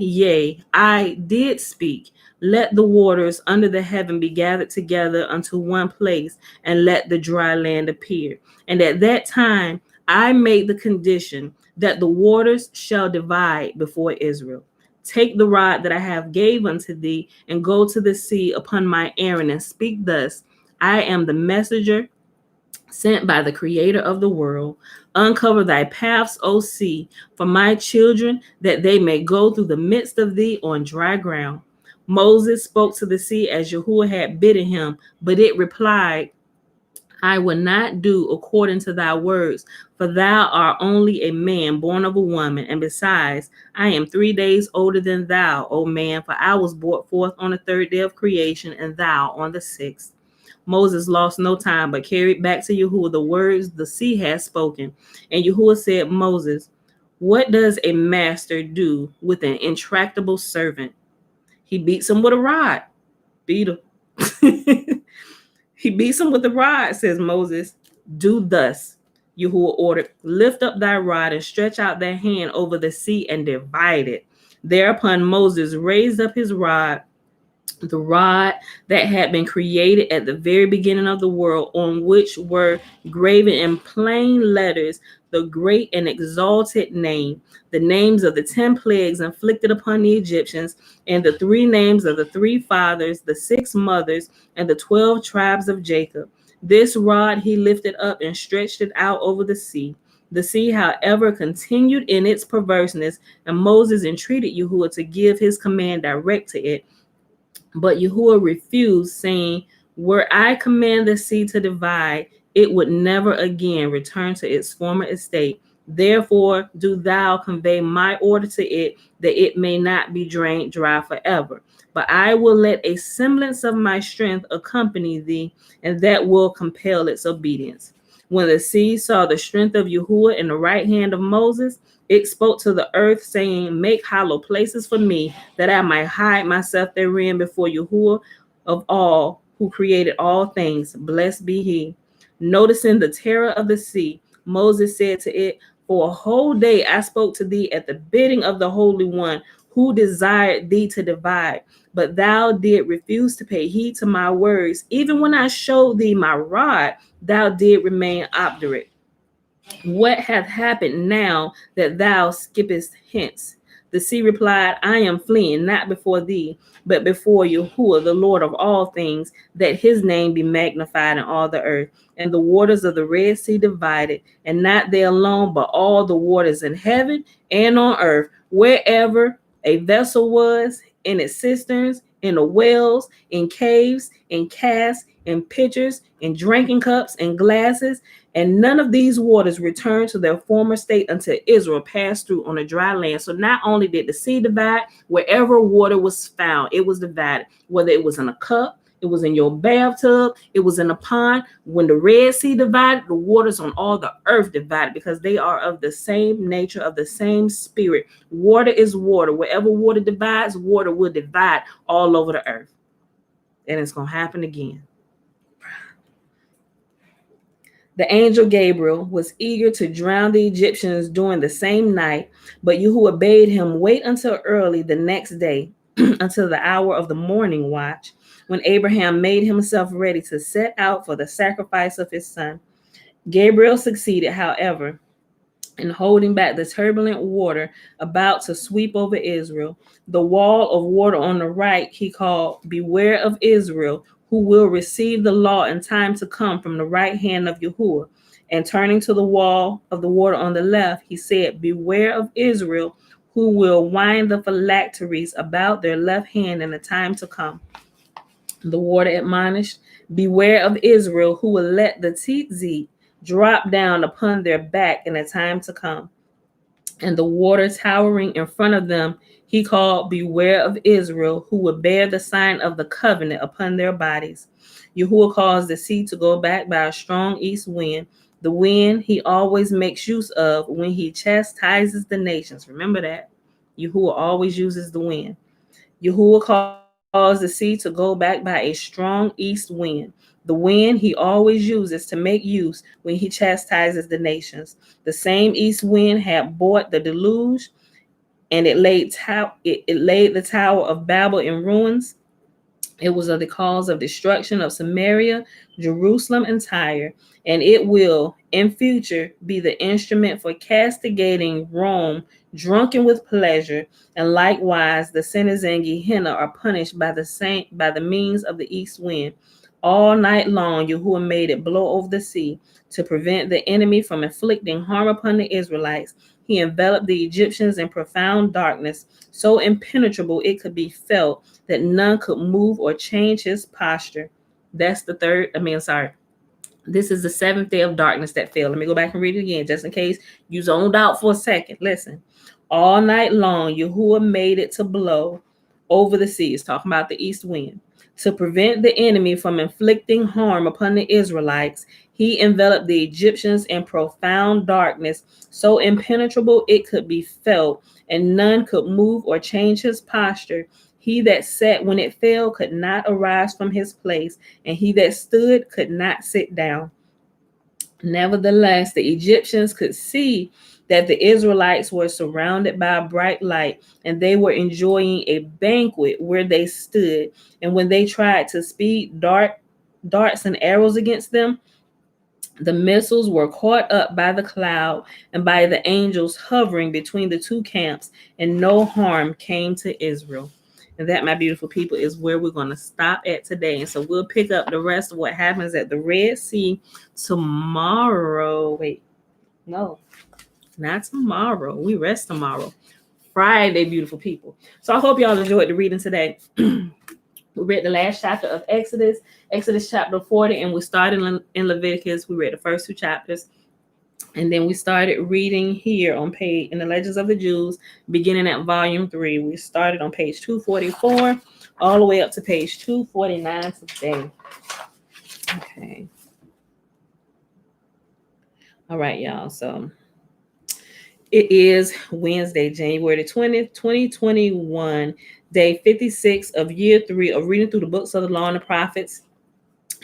did speak. Let the waters under the heaven be gathered together unto one place, and let the dry land appear. And at that time, I made the condition that the waters shall divide before Israel. Take the rod that I have gave unto thee, and go to the sea upon my errand, and speak thus, I am the messenger sent by the creator of the world. Uncover thy paths, O sea, for my children, that they may go through the midst of thee on dry ground. Moses spoke to the sea as Yahuwah had bidden him, but it replied, I will not do according to thy words, for thou art only a man born of a woman, and besides, I am 3 days older than thou, O man, for I was brought forth on the 3rd day of creation, and thou on the 6th. Moses lost no time, but carried back to Yahuwah the words the sea had spoken. And Yahuwah said, Moses, what does a master do with an intractable servant? He beats him with a rod. Beat him. He beats him with the rod, says Moses. Do thus, Yahuwah ordered. Lift up thy rod and stretch out thy hand over the sea and divide it. Thereupon Moses raised up his rod the rod that had been created at the very beginning of the world, on which were graven in plain letters the great and exalted name, the names of the 10 plagues inflicted upon the Egyptians, and the 3 names of the 3 fathers, the 6 mothers, and the 12 tribes of Jacob. This rod he lifted up and stretched it out over the sea. The sea, however, continued in its perverseness, and Moses entreated Yahuwah to give his command direct to it. But Yahuwah refused, saying, "Were I command the sea to divide, it would never again return to its former estate. Therefore, do thou convey my order to it, that it may not be drained dry forever. But I will let a semblance of my strength accompany thee, and that will compel its obedience." When the sea saw the strength of Yahuwah in the right hand of Moses, it spoke to the earth, saying, "Make hollow places for me, that I might hide myself therein before Yahuwah of all, who created all things. Blessed be he." Noticing the terror of the sea, Moses said to it, "For a whole day I spoke to thee at the bidding of the Holy One, who desired thee to divide. But thou did refuse to pay heed to my words. Even when I showed thee my rod, thou did remain obdurate. What hath happened now that thou skippest hence?" The sea replied, "I am fleeing not before thee, but before Yahuwah, the Lord of all things, that his name be magnified in all the earth." And the waters of the Red Sea divided, and not they alone, but all the waters in heaven and on earth, wherever a vessel was, in its cisterns, in the wells, in caves, in casks, in pitchers, in drinking cups, and glasses. And none of these waters returned to their former state until Israel passed through on a dry land. So not only did the sea divide, wherever water was found, it was divided. Whether it was in a cup, it was in your bathtub, it was in a pond. When the Red Sea divided, the waters on all the earth divided, because they are of the same nature, of the same spirit. Water is water. Wherever water divides, water will divide all over the earth. And it's going to happen again. The angel Gabriel was eager to drown the Egyptians during the same night, but Yahuwah bade him wait until early the next day, until the hour of the morning watch, when Abraham made himself ready to set out for the sacrifice of his son. Gabriel succeeded, however, in holding back the turbulent water about to sweep over Israel. The wall of water on the right he called, "Beware of Israel, who will receive the law in time to come from the right hand of Yahuwah." And turning to the wall of the water on the left, he said, "Beware of Israel, who will wind the phylacteries about their left hand in the time to come." The water admonished, "Beware of Israel, who will let the tzitzit drop down upon their back in a time to come." And the water towering in front of them, he called, "Beware of Israel, who will bear the sign of the covenant upon their bodies." Yahuwah caused the sea to go back by a strong east wind, the wind he always makes use of when he chastises the nations. Remember that. Yahuwah always uses the wind. Yahuwah caused the sea to go back by a strong east wind, the wind he always uses to make use when he chastises the nations. The same east wind had brought the deluge, and it laid the Tower of Babel in ruins. It was of the cause of destruction of Samaria, Jerusalem, and Tyre, and it will in future be the instrument for castigating Rome, drunken with pleasure. And likewise the sinners in Gehenna are punished by the means of the east wind. All night long Yahuwah made it blow over the sea to prevent the enemy from inflicting harm upon the Israelites. He enveloped the Egyptians in profound darkness, so impenetrable it could be felt that none could move or change his posture. That's the this is the 7th day of darkness that fell. Let me go back and read it again, just in case you zoned out for a second. Listen. All night long, Yahuwah made it to blow over the seas, talking about the east wind, to prevent the enemy from inflicting harm upon the Israelites. He enveloped the Egyptians in profound darkness, so impenetrable it could be felt, and none could move or change his posture. He that sat when it fell could not arise from his place, and he that stood could not sit down. Nevertheless, the Egyptians could see that the Israelites were surrounded by a bright light, and they were enjoying a banquet where they stood. And when they tried to speed darts and arrows against them, the missiles were caught up by the cloud and by the angels hovering between the two camps, and no harm came to Israel. And that, my beautiful people, is where we're going to stop at today. And so we'll pick up the rest of what happens at the Red Sea tomorrow. Wait, no, not tomorrow. We rest tomorrow. Friday, beautiful people. So I hope y'all enjoyed the reading today. We read the last chapter of Exodus chapter 40, and we started in Leviticus. We read the first 2 chapters, and then we started reading here on page in the Legends of the Jews, beginning at volume 3. We started on page 244 all the way up to page 249 today. Okay. All right, y'all. So it is Wednesday, January 20th, 2021, day 56 of year 3 of reading through the books of the law and the prophets.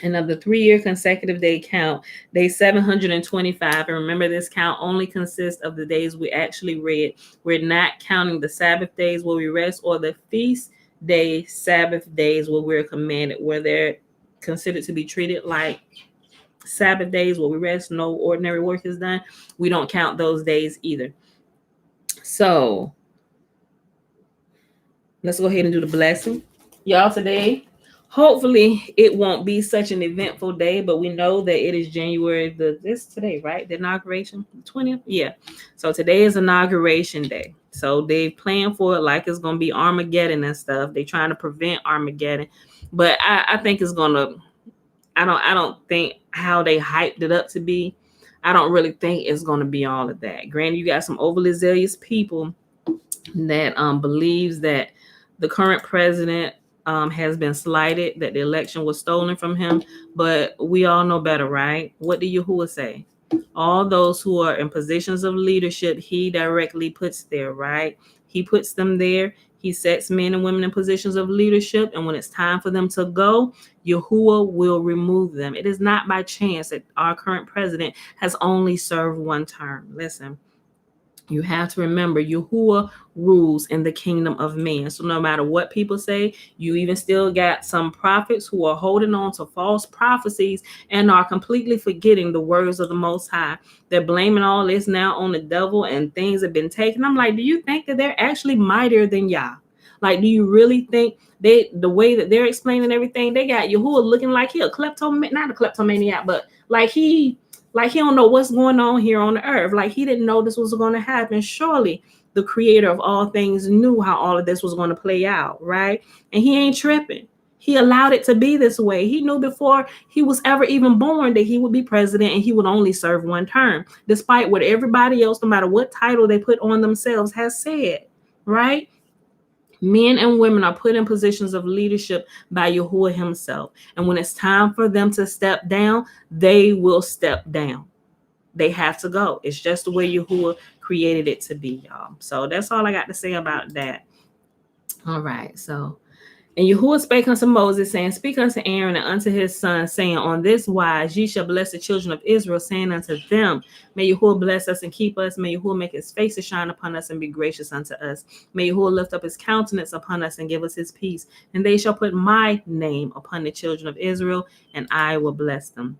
And of the 3-year consecutive day count, day 725. And remember, this count only consists of the days we actually read. We're not counting the Sabbath days where we rest or the feast day Sabbath days where we're commanded, where they're considered to be treated like Sabbath days where we rest, no ordinary work is done. We don't count those days either. So let's go ahead and do the blessing. Y'all, today, hopefully it won't be such an eventful day, but we know that it is January today, right? The inauguration, 20th? Yeah. So today is inauguration day. So they plan for it like it's going to be Armageddon and stuff. They're trying to prevent Armageddon. But I think it's going to, I don't think how they hyped it up to be. I don't really think it's going to be all of that. Granted, you got some overly zealous people that believes that the current president has been slighted, that the election was stolen from him. But we all know better, right? What did Yahuwah say? All those who are in positions of leadership, he directly puts there, right? He puts them there. He sets men and women in positions of leadership. And when it's time for them to go, Yahuwah will remove them. It is not by chance that our current president has only served 1 term. Listen. You have to remember, Yahuwah rules in the kingdom of man. So no matter what people say, you even still got some prophets who are holding on to false prophecies and are completely forgetting the words of the Most High. They're blaming all this now on the devil and things have been taken. I'm like, do you think that they're actually mightier than Yah? Like, do you really think the way that they're explaining everything, they got Yahuwah looking like he a not a kleptomaniac, but like he don't know what's going on here on the earth. Like he didn't know this was going to happen. Surely the creator of all things knew how all of this was going to play out, right? And he ain't tripping. He allowed it to be this way. He knew before he was ever even born that he would be president and he would only serve 1 term, despite what everybody else, no matter what title they put on themselves, has said, right? Men and women are put in positions of leadership by Yahuwah himself. And when it's time for them to step down, they will step down. They have to go. It's just the way Yahuwah created it to be, y'all. So that's all I got to say about that. All right. So, and Yahuwah spake unto Moses, saying, Speak unto Aaron and unto his son, saying, On this wise ye shall bless the children of Israel, saying unto them, May Yahuwah bless us and keep us. May Yahuwah make his face to shine upon us and be gracious unto us. May Yahuwah lift up his countenance upon us and give us his peace. And they shall put my name upon the children of Israel, and I will bless them.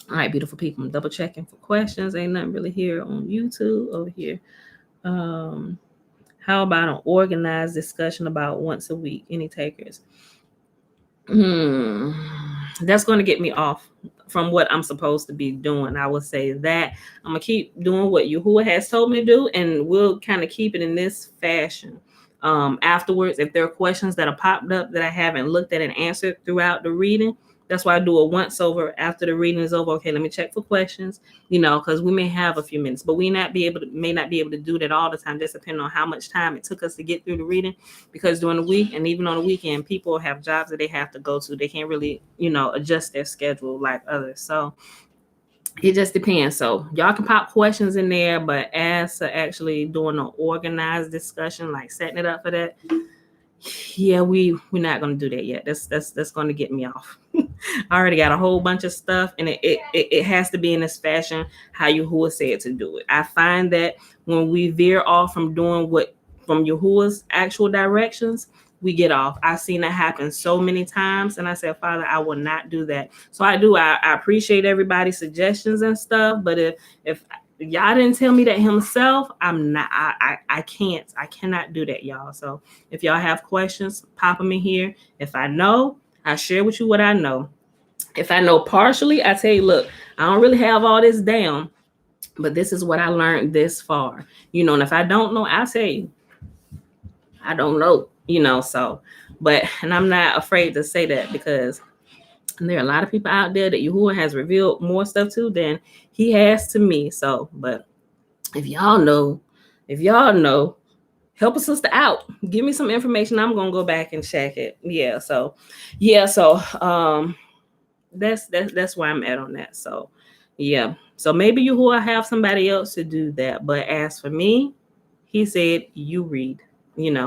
All right, beautiful people. I'm double checking for questions. Ain't nothing really here on YouTube over here. How about an organized discussion about once a week? Any takers? That's going to get me off from what I'm supposed to be doing. I will say that I'm going to keep doing what Yahuwah has told me to do, and we'll kind of keep it in this fashion. Afterwards, if there are questions that are popped up that I haven't looked at and answered throughout the reading, that's why I do a once over after the reading is over. Okay, let me check for questions, because we may have a few minutes, but may not be able to do that all the time, just depending on how much time it took us to get through the reading. Because during the week and even on the weekend, people have jobs that they have to go to. They can't really, adjust their schedule like others. So it just depends. So y'all can pop questions in there, but as to actually doing an organized discussion, like setting it up for that, yeah, we're not going to do that yet. That's going to get me off. I already got a whole bunch of stuff, and it has to be in this fashion how Yahuwah said to do it. I find that when we veer off from doing what from Yahuwah's actual directions, we get off. I've seen that happen so many times, and I said, Father, I will not do that. So I appreciate everybody's suggestions and stuff, but if y'all didn't tell me that himself, I'm not. I cannot do that, y'all. So if y'all have questions, pop them in here. If I know, I share with you what I know. If I know partially, I tell you, look, I don't really have all this down, but this is what I learned this far. And if I don't know, I'll tell you, I don't know, so, and I'm not afraid to say that because there are a lot of people out there that Yahuwah has revealed more stuff to than he has to me. So, but if y'all know, help a sister out. Give me some information. I'm gonna go back and check it. So that's where I'm at on that. So so maybe you will have somebody else to do that. But as for me, he said you read.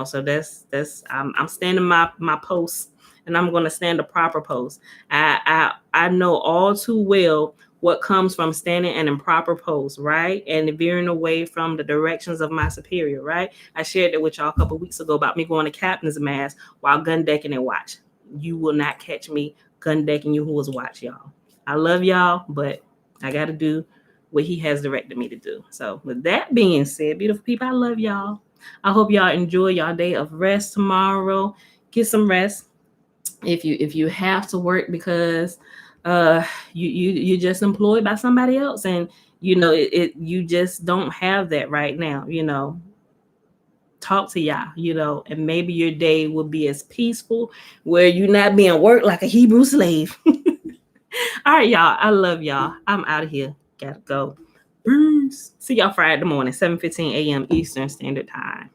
So that's I'm standing my post, and I'm going to stand a proper post. I know all too well what comes from standing an improper post, right? And veering away from the directions of my superior, right? I shared it with y'all a couple weeks ago about me going to captain's mast while gun decking and watch. You will not catch me gun decking Yahuwah's watch, y'all. I love y'all, but I got to do what he has directed me to do. So with that being said, beautiful people, I love y'all. I hope y'all enjoy y'all day of rest tomorrow. Get some rest. If you have to work because you're just employed by somebody else, and you just don't have that right now, talk to y'all, and maybe your day will be as peaceful where you're not being worked like a Hebrew slave. All right, y'all. I love y'all. I'm out of here. Gotta go. Peace. See y'all Friday morning, 7:15 a.m. Eastern Standard Time.